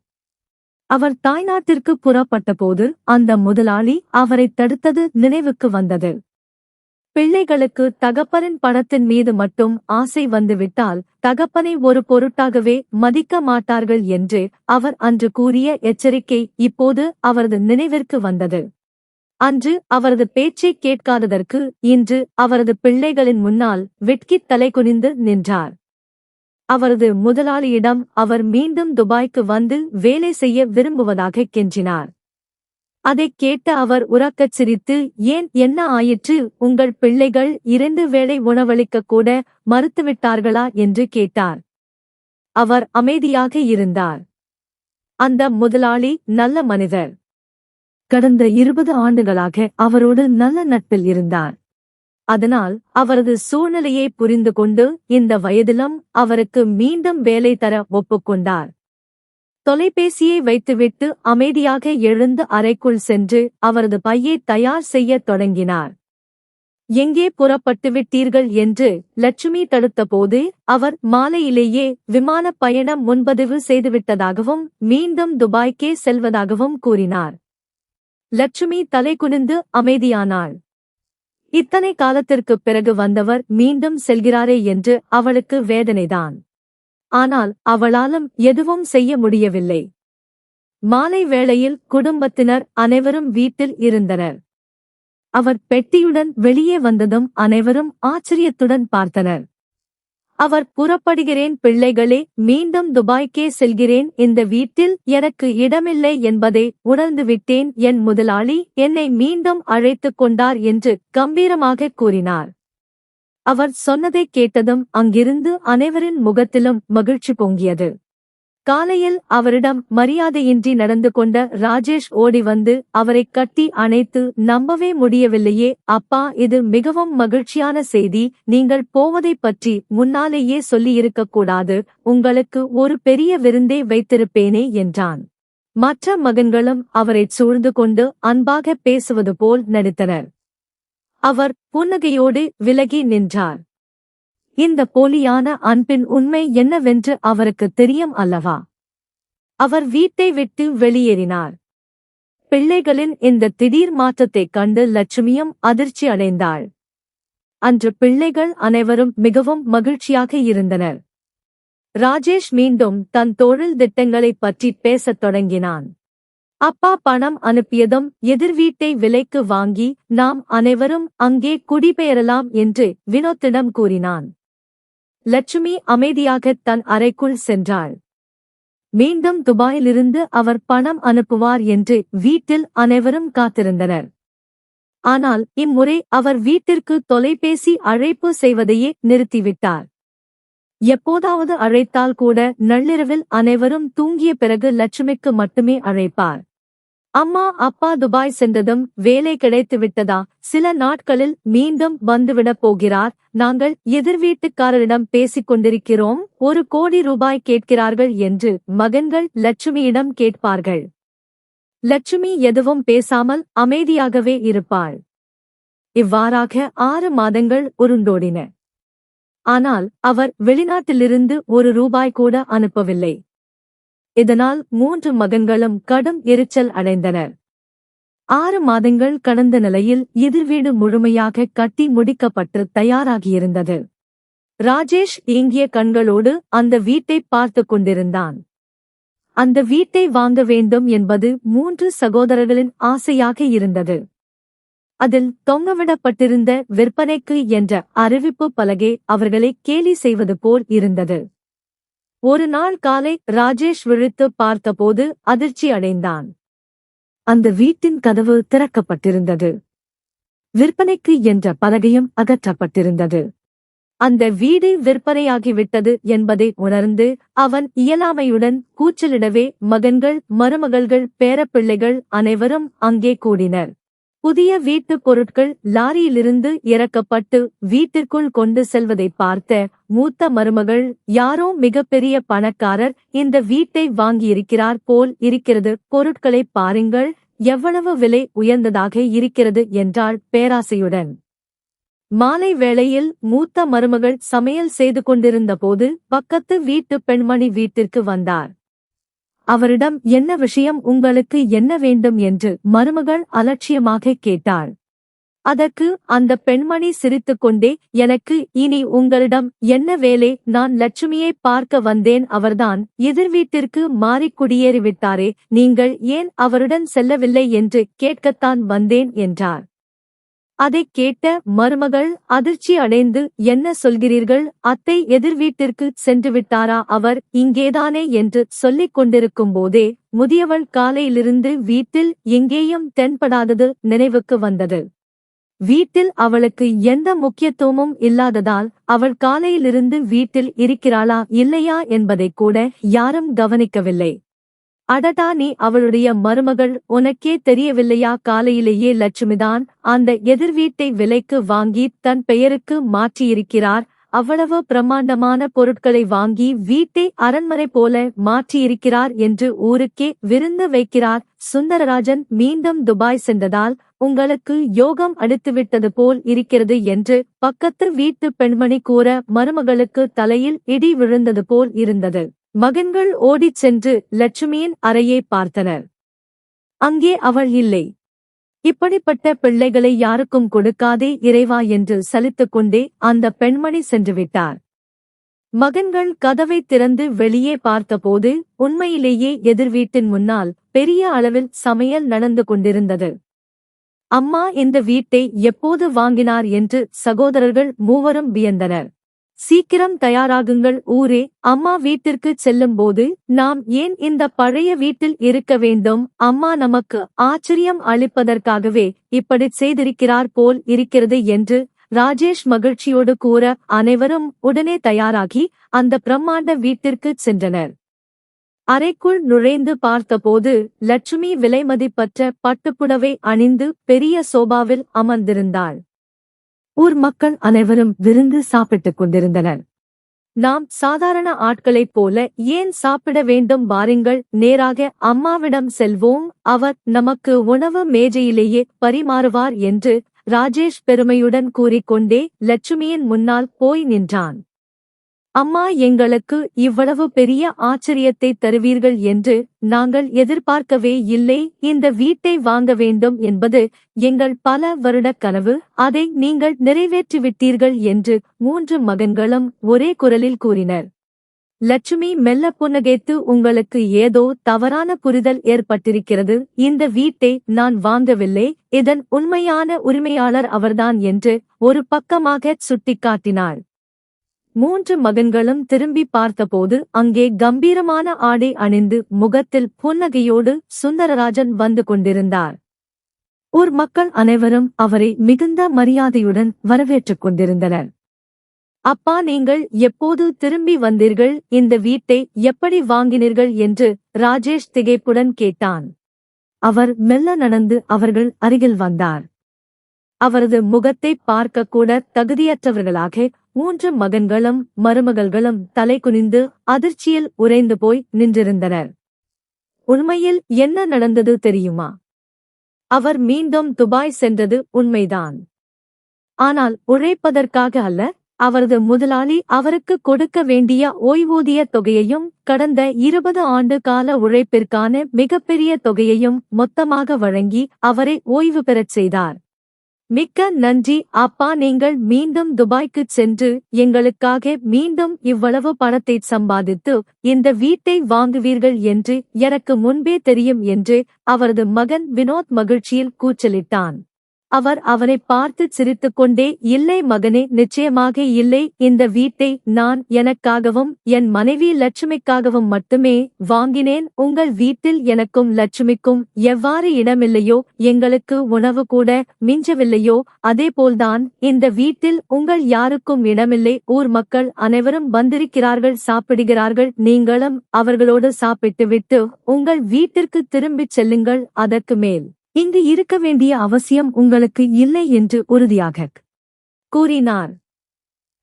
அவர் தாய்நாட்டிற்கு புறப்பட்டபோது அந்த முதலாளி அவரை தடுத்தது நினைவுக்கு வந்தது. பிள்ளைகளுக்கு தகப்பனின் பணத்தின் மீது மட்டும் ஆசை வந்துவிட்டால் தகப்பனை ஒரு பொருட்டாகவே மதிக்க மாட்டார்கள் என்று அவர் அன்று கூறிய எச்சரிக்கை இப்போது அவரது நினைவிற்கு வந்தது. அன்று அவரது பேச்சைக் கேட்காததற்கு இன்று அவரது பிள்ளைகளின் முன்னால் வெட்கித் தலைகுனிந்து நின்றார். அவரது முதலாளியிடம் அவர் மீண்டும் துபாய்க்கு வந்து வேலை செய்ய விரும்புவதாக கெஞ்சினார். அதைக் கேட்ட அவர் உரக்கச் சிரித்து, ஏன், என்ன ஆயிற்று? உங்கள் பிள்ளைகள் 2 வேளை உணவளிக்கக் கூட மறுத்துவிட்டார்களா என்று கேட்டார். அவர் அமைதியாக இருந்தார். அந்த முதலாளி நல்ல மனிதர். கடந்த 20 ஆண்டுகளாக அவரோடு நல்ல நட்பில் இருந்தார். அதனால் அவரது சூழ்நிலையை புரிந்து கொண்டு இந்த வயதிலும் அவருக்கு மீண்டும் வேலை தர ஒப்புக்கொண்டார். தொலைபேசியை வைத்துவிட்டு அமைதியாக எழுந்து அறைக்குள் சென்று அவரது பையை தயார் செய்யத் தொடங்கினார். எங்கே புறப்பட்டு விட்டீர்கள் என்று லட்சுமி தடுத்தபோது அவர் மாலையிலேயே விமானப் பயணம் முன்பதிவு செய்துவிட்டதாகவும் மீண்டும் துபாய்க்கே செல்வதாகவும் கூறினார். லட்சுமி தலை குனிந்து அமைதியானாள். இத்தனை காலத்திற்குப் பிறகு வந்தவர் மீண்டும் செல்கிறாரே என்று அவளுக்கு வேதனைதான். ஆனால் அவளாலும் எதுவும் செய்ய முடியவில்லை. மாலை வேளையில் குடும்பத்தினர் அனைவரும் வீட்டில் இருந்தனர். அவர் பெட்டியுடன் வெளியே வந்ததும் அனைவரும் ஆச்சரியத்துடன் பார்த்தனர். அவர் புறப்படுகிறேன் பிள்ளைகளே, மீண்டும் துபாய்க்கே செல்கிறேன். இந்த வீட்டில் எனக்கு இடமில்லை என்பதை உணர்ந்துவிட்டேன். என் முதலாளி என்னை மீண்டும் அழைத்துக் கொண்டார் என்று கம்பீரமாக கூறினார். அவர் சொன்னதைக் கேட்டதும் அங்கிருந்து அனைவரின் முகத்திலும் மகிழ்ச்சி பொங்கியது. காலையில் அவரிடம் மரியாதையின்றி நடந்து கொண்ட ராஜேஷ் ஓடி வந்து அவரை கட்டி அணைத்து, நம்பவே முடியவில்லையே அப்பா, இது மிகவும் மகிழ்ச்சியான செய்தி. நீங்கள் போவதைப் பற்றி முன்னாலேயே சொல்லியிருக்கக்கூடாது. உங்களுக்கு ஒரு பெரிய விருந்தே வைத்திருப்பேனே என்றான். மற்ற மகன்களும் அவரைச் சூழ்ந்து கொண்டு அன்பாக பேசுவது போல் நடித்தனர். அவர் புன்னகையோடு விலகி நின்றார். இந்த போலியான அன்பின் உண்மை என்னவென்று அவருக்கு தெரியும் அல்லவா? அவர் வீட்டை விட்டு வெளியேறினார். பிள்ளைகளின் இந்த திடீர் மாற்றத்தைக் கண்டு லட்சுமியும் அதிர்ச்சி அடைந்தாள். அன்று பிள்ளைகள் அனைவரும் மிகவும் மகிழ்ச்சியாக இருந்தனர். ராஜேஷ் மீண்டும் தன் தொழில் திட்டங்களைப் பற்றி பேசத் தொடங்கினான். அப்பா பணம் அனுப்பியதும் எதிர் வீட்டை விலைக்கு வாங்கி நாம் அனைவரும் அங்கே குடிபெயரலாம் என்று வினோத்திடம் கூறினான். லட்சுமி அமைதியாக தன் அறைக்குள் சென்றாள். மீண்டும் துபாயிலிருந்து அவர் பணம் அனுப்புவார் என்று வீட்டில் அனைவரும் காத்திருந்தனர். ஆனால் இம்முறை அவர் வீட்டிற்கு தொலைபேசி அழைப்பு செய்வதையே நிறுத்திவிட்டார். எப்போதாவது அழைத்தால் கூட நள்ளிரவில் அனைவரும் தூங்கிய பிறகு லட்சுமிக்கு மட்டுமே அழைப்பார். அம்மா அப்பா துபாய் சென்றதும் வேலை கிடைத்துவிட்டதா? சில நாட்களில் மீண்டும் வந்துவிடப் போகிறார். நாங்கள் எதிர் வீட்டுக்காரரிடம் பேசிக் கொண்டிருக்கிறோம். 1 கோடி ரூபாய் கேட்கிறார்கள் என்று மகன்கள் லட்சுமியிடம் கேட்பார்கள். லட்சுமி எதுவும் பேசாமல் அமைதியாகவே இருப்பாள். இவ்வாறாக 6 மாதங்கள் உருண்டோடின. ஆனால் அவர் வெளிநாட்டிலிருந்து 1 ரூபாய் கூட அனுப்பவில்லை. இதனால் 3 மகன்களும் கடும் எரிச்சல் அடைந்தனர். 6 மாதங்கள் கடந்த நிலையில் எதிர்வீடு முழுமையாக கட்டி முடிக்கப்பட்டு தயாராகியிருந்தது. ராஜேஷ் ஏங்கிய கண்களோடு அந்த வீட்டை பார்த்துக் கொண்டிருந்தான். அந்த வீட்டை வாங்க வேண்டும் என்பது 3 சகோதரர்களின் ஆசையாக இருந்தது. அதில் தொங்கவிடப்பட்டிருந்த விற்பனைக்கு என்ற அறிவிப்பு பலகை அவர்களை கேலி செய்வது போல் இருந்தது. ஒரு நாள் காலை ராஜேஷ் விழித்து பார்த்தபோது அதிர்ச்சி அடைந்தான். அந்த வீட்டின் கதவு திறக்கப்பட்டிருந்தது. விற்பனைக்கு என்ற பலகையும் அகற்றப்பட்டிருந்தது. அந்த வீடு விற்பனையாகிவிட்டது என்பதை உணர்ந்து அவன் இயலாமையுடன் கூச்சலிடவே மகன்கள் மருமகள்கள் பேரப்பிள்ளைகள் அனைவரும் அங்கே கூடினர். புதிய வீட்டுப் பொருட்கள் லாரியிலிருந்து இறக்கப்பட்டு வீட்டிற்குள் கொண்டு செல்வதைப் பார்த்த மூத்த மருமகள், யாரோ மிகப்பெரிய பணக்காரர் இந்த வீட்டை வாங்கியிருக்கிறார் போல் இருக்கிறது, பொருட்களைப் பாருங்கள், எவ்வளவு விலை உயர்ந்ததாக இருக்கிறது என்றாள் பேராசையுடன். மாலை வேளையில் மூத்த மருமகள் சமையல் செய்து கொண்டிருந்தபோது பக்கத்து வீட்டு பெண்மணி வீட்டிற்கு வந்தார். அவரிடம் என்ன விஷயம், உங்களுக்கு என்ன வேண்டும் என்று மருமகள் அலட்சியமாக கேட்டாள். அதற்கு அந்த பெண்மணி சிரித்துக்கொண்டே, எனக்கு இனி உங்களிடம் என்ன வேலை, நான் லட்சுமியை பார்க்க வந்தேன், அவர்தான் எதிர் வீட்டிற்கு மாறிக் குடியேறிவிட்டாரே, நீங்கள் ஏன் அவருடன் செல்லவில்லை என்று கேட்கத்தான் வந்தேன் என்றார். அதைக் கேட்ட மருமகள் அதிர்ச்சி அடைந்து, என்ன சொல்கிறீர்கள் அத்தை, எதிர் வீட்டிற்கு சென்றுவிட்டாரா, அவர் இங்கேதானே என்று சொல்லிக் கொண்டிருக்கும் போதே முதியவள் காலையிலிருந்து வீட்டில் எங்கேயும் தென்படாதது நினைவுக்கு வந்தது. வீட்டில் அவளுக்கு எந்த முக்கியத்துவமும் இல்லாததால் அவள் காலையிலிருந்து வீட்டில் இருக்கிறாளா இல்லையா என்பதைக் கூட யாரும் கவனிக்கவில்லை. அடடா, நீ அவளுடைய மருமகள், உனக்கே தெரியவில்லையா, காலையிலேயே லட்சுமிதான் அந்த எதிர் வீட்டை விலைக்கு வாங்கி தன் பெயருக்கு மாற்றியிருக்கிறார், அவ்வளவு பிரம்மாண்டமான பொருட்களை வாங்கி வீட்டை அரண்மனை போல மாற்றியிருக்கிறார் என்று ஊருக்கே விருந்து வைக்கிறார். சுந்தரராஜன் மீண்டும் துபாய் சென்றதால் உங்களுக்கு யோகம் அடித்துவிட்டது போல் இருக்கிறது என்று பக்கத்து வீட்டு பெண்மணி கூற மருமகளுக்கு தலையில் இடி விழுந்தது போல் இருந்தது. மகன்கள் ஓடிச் சென்று லட்சுமியின் அறையை பார்த்தனர். அங்கே அவள் இல்லை. இப்படிப்பட்ட பிள்ளைகளை யாருக்கும் கொடுக்காதே இறைவா என்று சலித்துக் கொண்டே அந்த பெண்மணி சென்றுவிட்டார். மகன்கள் கதவை திறந்து வெளியே பார்த்தபோது உண்மையிலேயே எதிர் வீட்டின் முன்னால் பெரிய அளவில் சமையல் நடந்து கொண்டிருந்தது. அம்மா இந்த வீட்டை எப்போது வாங்கினார் என்று சகோதரர்கள் மூவரும் வியந்தனர். சீக்கிரம் தயாராகுங்கள் ஊரே, அம்மா வீட்டிற்கு செல்லும்போது நாம் ஏன் இந்த பழைய வீட்டில் இருக்க வேண்டும்? அம்மா நமக்கு ஆச்சரியம் அளிப்பதற்காகவே இப்படிச் செய்திருக்கிறார் போல் இருக்கிறது என்று ராஜேஷ் மகிழ்ச்சியோடு கூற அனைவரும் உடனே தயாராகி அந்த பிரம்மாண்ட வீட்டிற்குச் சென்றனர். அறைக்குள் நுழைந்து பார்த்தபோது லட்சுமி விலைமதிப்பற்ற பட்டுப்புடவை அணிந்து பெரிய சோபாவில் அமர்ந்திருந்தாள். ஊர் மக்கள் அனைவரும் விருந்து சாப்பிட்டுக் கொண்டிருந்தனர். நாம் சாதாரண ஆட்களைப் போல ஏன் சாப்பிட வேண்டும்? வாருங்கள், நேராக அம்மாவிடம் செல்வோம், அவர் நமக்கு உணவு மேஜையிலேயே பரிமாறுவார் என்று ராஜேஷ் பெருமையுடன் கூறிக்கொண்டே லட்சுமியின் முன்னால் போய் நின்றான். அம்மா, எங்களுக்கு இவ்வளவு பெரிய ஆச்சரியத்தை தருவீர்கள் என்று நாங்கள் எதிர்பார்க்கவே இல்லை. இந்த வீட்டை வாங்க வேண்டும் என்பது எங்கள் பல வருட கனவு. அதை நீங்கள் நிறைவேற்றிவிட்டீர்கள் என்று 3 மகன்களும் ஒரே குரலில் கூறினர். லட்சுமி மெல்ல புன்னகைத்து, உங்களுக்கு ஏதோ தவறான புரிதல் ஏற்பட்டிருக்கிறது. இந்த வீட்டை நான் வாங்கவில்லை, இதன் உண்மையான உரிமையாளர் அவர்தான் என்று ஒரு பக்கமாக சுட்டிக்காட்டினாள். 3 மகன்களும் திரும்பி பார்த்தபோது அங்கே கம்பீரமான ஆடை அணிந்து முகத்தில் புன்னகையோடு சுந்தரராஜன் வந்து கொண்டிருந்தார். ஊர் மக்கள் அனைவரும் அவரை மிகுந்த மரியாதையுடன் வரவேற்றுக் கொண்டிருந்தனர். அப்பா, நீங்கள் எப்போது திரும்பி வந்தீர்கள்? இந்த வீட்டை எப்படி வாங்கினீர்கள் என்று ராஜேஷ் திகைப்புடன் கேட்டான். அவர் மெல்ல நடந்து அவர்கள் அருகில் வந்தார். அவரது முகத்தை பார்க்கக்கூட தகுதியற்றவர்களாக 3 மகன்களும் மருமகள்களும் தலை குனிந்து அதிர்ச்சியில் உறைந்து போய் நின்றிருந்தனர். உண்மையில் என்ன நடந்தது தெரியுமா? அவர் மீண்டும் துபாய் சென்றது உண்மைதான். ஆனால் உழைப்பதற்காக அல்ல. அவரது முதலாளி அவருக்கு கொடுக்க வேண்டிய ஓய்வூதிய தொகையையும் கடந்த 20 ஆண்டு கால உழைப்பிற்கான மிகப்பெரிய தொகையையும் மொத்தமாக வழங்கி அவரை ஓய்வு பெறச் செய்தார். மிக்க நன்றி அப்பா, நீங்கள் மீண்டும் துபாய்க்குச் சென்று எங்களுக்காக மீண்டும் இவ்வளவு பணத்தை சம்பாதித்து இந்த வீட்டை வாங்குவீர்கள் என்று எனக்கு முன்பே தெரியும் என்று அவரது மகன் வினோத் மகிழ்ச்சியில் கூச்சலிட்டான். அவர் அவனை பார்த்து சிரித்துக்கொண்டே, இல்லை மகனே, நிச்சயமாக இல்லை. இந்த வீட்டை நான் எனக்காகவும் என் மனைவி லட்சுமிக்காகவும் மட்டுமே வாங்கினேன். உங்கள் வீட்டில் எனக்கும் லட்சுமிக்கும் எவ்வாறு இடமில்லையோ, எங்களுக்கு உணவு கூட மிஞ்சவில்லையோ, அதேபோல்தான் இந்த வீட்டில் உங்கள் யாருக்கும் இடமில்லை. ஊர் மக்கள் அனைவரும் வந்திருக்கிறார்கள், சாப்பிடுகிறார்கள். நீங்களும் அவர்களோடு சாப்பிட்டுவிட்டு உங்கள் வீட்டிற்கு திரும்பிச் செல்லுங்கள். அதற்கு மேல் இங்கு இருக்க வேண்டிய அவசியம் உங்களுக்கு இல்லை என்று உறுதியாகக் கூறினார்.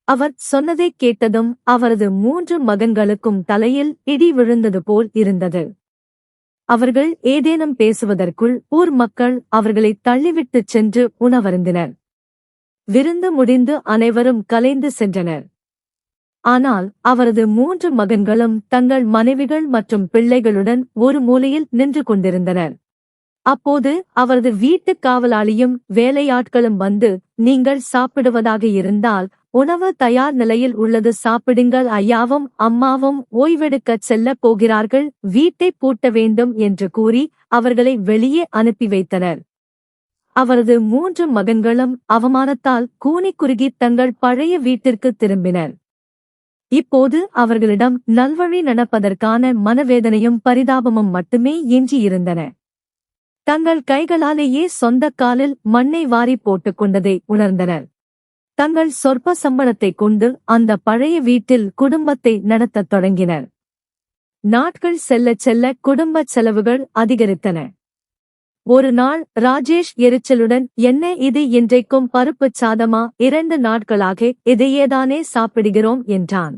அவர் சொன்னதைக் கேட்டதும் அவரது 3 மகன்களுக்கும் தலையில் இடி விழுந்தது போல் இருந்தது. அவர்கள் ஏதேனும் பேசுவதற்குள் ஊர் மக்கள் அவர்களை தள்ளிவிட்டுச் சென்று உணவருந்தினர். விருந்து முடிந்து அனைவரும் கலைந்து சென்றனர். ஆனால் அவரது 3 மகன்களும் தங்கள் மனைவிகள் மற்றும் பிள்ளைகளுடன் ஒரு மூலையில் நின்று கொண்டிருந்தனர். அப்போது அவரது வீட்டுக் காவலாளியும் வேலையாட்களும் வந்து, நீங்கள் சாப்பிடுவதாக இருந்தால் உணவு தயார் நிலையில் உள்ளது, சாப்பிடுங்கள். ஐயாவும் அம்மாவும் ஓய்வெடுக்கச் செல்லப் போகிறார்கள், வீட்டை பூட்ட வேண்டும் என்று கூறி அவர்களை வெளியே அனுப்பி வைத்தனர். அவரது 3 மகன்களும் அவமானத்தால் கூனிக் குறுகி தங்கள் பழைய வீட்டிற்கு திரும்பினர். இப்போது அவர்களிடம் நல்வழி நடப்பதற்கான மனவேதனையும் பரிதாபமும் மட்டுமே எஞ்சியிருந்தன. தங்கள் கைகளாலேயே சொந்த காலில் மண்ணை வாரி போட்டுக் கொண்டதை உணர்ந்தனர். தங்கள் சொற்ப சம்பளத்தைக் கொண்டு அந்த பழைய வீட்டில் குடும்பத்தை நடத்தத் தொடங்கினர். நாட்கள் செல்லச் செல்ல குடும்பச் செலவுகள் அதிகரித்தன. ஒரு நாள் ராஜேஷ் எரிச்சலுடன், என்ன இது, இன்றைக்கும் பருப்புச் சாதமா, 2 நாட்களாக இதையேதானே சாப்பிடுகிறோம் என்றான்.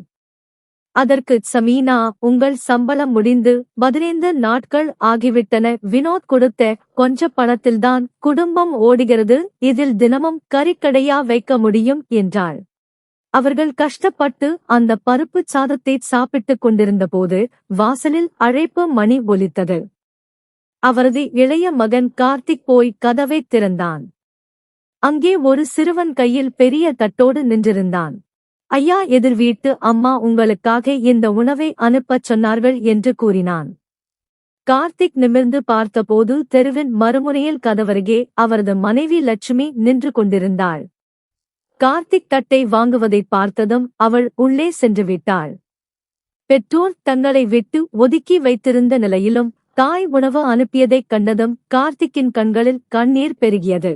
அதற்கு சமீனா, உங்கள் சம்பளம் முடிந்து 15 நாட்கள் ஆகிவிட்டன. வினோத் கொடுத்த கொஞ்ச பணத்தில்தான் குடும்பம் ஓடுகிறது. இதில் தினமும் கறிக்கடையா வைக்க முடியும் என்றாள். அவர்கள் கஷ்டப்பட்டு அந்த பருப்புச் சாதத்தை சாப்பிட்டுக் கொண்டிருந்தபோது வாசலில் அழைப்பு மணி ஒலித்தது. அவரது இளைய மகன் கார்த்திக் போய் கதவைத் திறந்தான். அங்கே ஒரு சிறுவன் கையில் பெரிய தட்டோடு நின்றிருந்தான். ஐயா, எதிர் வீட்டு அம்மா உங்களுக்காக இந்த உணவை அனுப்பச் சொன்னார்கள் என்று கூறினான். கார்த்திக் நிமிர்ந்து பார்த்தபோது தெருவின் மறுமுனையில் கதவருகே அவரது மனைவி லட்சுமி நின்று கொண்டிருந்தாள். கார்த்திக் தட்டை வாங்குவதைப் பார்த்ததும் அவள் உள்ளே சென்று விட்டாள். பெற்றோர் தங்களை விட்டு ஒதுக்கி வைத்திருந்த நிலையிலும் தாய் உணவு அனுப்பியதைக் கண்டதும் கார்த்திக்கின் கண்களில் கண்ணீர் பெருகியது.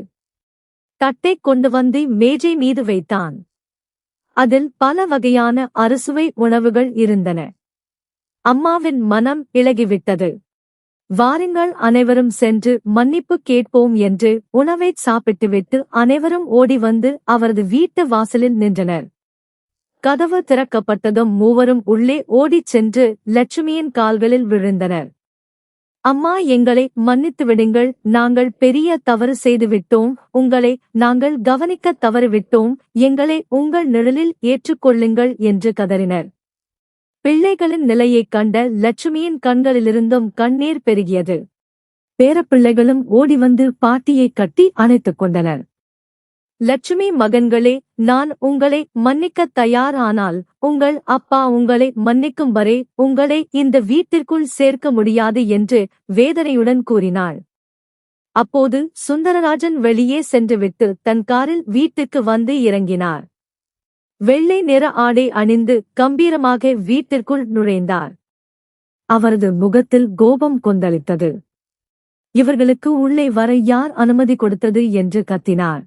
தட்டைக் கொண்டு வந்து மேஜை மீது வைத்தான். அதில் பல வகையான அறுசுவை உணவுகள் இருந்தன. அம்மாவின் மனம் இளகிவிட்டது. வாருங்கள், அனைவரும் சென்று மன்னிப்பு கேட்போம் என்று உணவைச் சாப்பிட்டுவிட்டு அனைவரும் ஓடி வந்து அவரது வீட்டு வாசலில் நின்றனர். கதவு திறக்கப்பட்டதும் மூவரும் உள்ளே ஓடிச் சென்று லட்சுமியின் கால்களில் விழுந்தனர். அம்மா, எங்களை மன்னித்து விடுங்கள், நாங்கள் பெரிய தவறு செய்துவிட்டோம், உங்களை நாங்கள் கவனிக்கத் தவறிவிட்டோம், எங்களை உங்கள் நிழலில் ஏற்றுக்கொள்ளுங்கள் என்று கதறினர். பிள்ளைகளின் நிலையைக் கண்ட லட்சுமியின் கண்களிலிருந்தும் கண்ணீர் பெருகியது. பேரப்பிள்ளைகளும் ஓடிவந்து பாட்டியை கட்டி அணைத்துக் கொண்டனர். லட்சுமி, மகன்களே, நான் உங்களை மன்னிக்கத் தயார், ஆனால் உங்கள் அப்பா உங்களை மன்னிக்கும் வரை உங்களை இந்த வீட்டிற்குள் சேர்க்க முடியாது என்று வேதனையுடன் கூறினாள். அப்போது சுந்தரராஜன் வெளியே சென்றுவிட்டு தன் காரில் வீட்டுக்கு வந்து இறங்கினார். வெள்ளை நிற ஆடை அணிந்து கம்பீரமாக வீட்டிற்குள் நுழைந்தார். அவரது முகத்தில் கோபம் கொந்தளித்தது. இவர்களுக்கு உள்ளே வர யார் அனுமதி கொடுத்தது என்று கத்தினார்.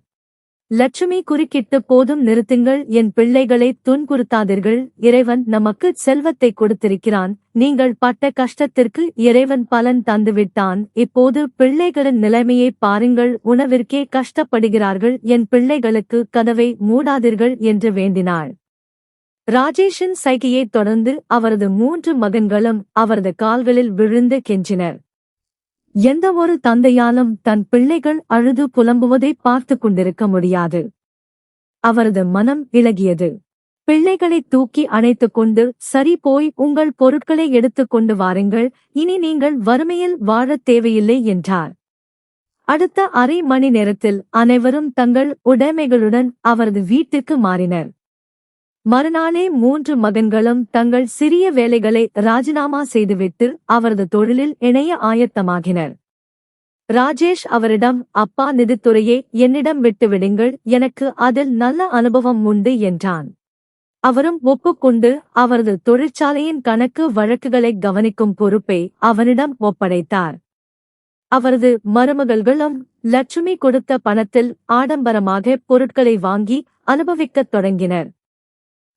லட்சுமி குறுக்கிட்டு, போதும் நிறுத்துங்கள், என் பிள்ளைகளை துன்புறுத்தாதீர்கள், இறைவன் நமக்கு செல்வத்தை கொடுத்திருக்கிறான், நீங்கள் பட்ட கஷ்டத்திற்கு இறைவன் பலன் தந்துவிட்டான், இப்போது பிள்ளைகளின் நிலைமையை பாருங்கள், உணவிற்கே கஷ்டப்படுகிறார்கள், என் பிள்ளைகளுக்கு கதவை மூடாதீர்கள் என்று வேண்டினாள். ராஜேஷின் சைகையைத் தொடர்ந்து அவரது 3 மகன்களும் அவரது கால்களில் விழுந்து கெஞ்சினர். எந்த ஒரு தந்தையாலும் தன் பிள்ளைகள் அழுது புலம்புவதை பார்த்துக் கொண்டிருக்க முடியாது. அவரது மனம் இளகியது. பிள்ளைகளை தூக்கி அணைத்துக் கொண்டு, சரி, போய் உங்கள் பொருட்களை எடுத்துக் கொண்டு வாருங்கள், இனி நீங்கள் வறுமையில் வாழத் தேவையில்லை என்றார். அடுத்த அரை மணி நேரத்தில் அனைவரும் தங்கள் உடைமைகளுடன் அவரது வீட்டிற்கு மாறினர். மறுநாளே 3 மகன்களும் தங்கள் சிறிய வேலைகளை ராஜினாமா செய்துவிட்டு அவரது தொழிலில் இணைய ஆயத்தமாகினர். ராஜேஷ் அவரிடம், அப்பா, நிதித்துறையை என்னிடம் விட்டுவிடுங்கள், எனக்கு அதில் நல்ல அனுபவம் உண்டு என்றான். அவரும் ஒப்புக்கொண்டு அவரது தொழிற்சாலையின் கணக்கு வழக்குகளை கவனிக்கும் பொறுப்பை அவனிடம் ஒப்படைத்தார். அவரது மருமகள்களும் லட்சுமி கொடுத்த பணத்தில் ஆடம்பரமாக பொருட்களை வாங்கி அனுபவிக்கத் தொடங்கினர்.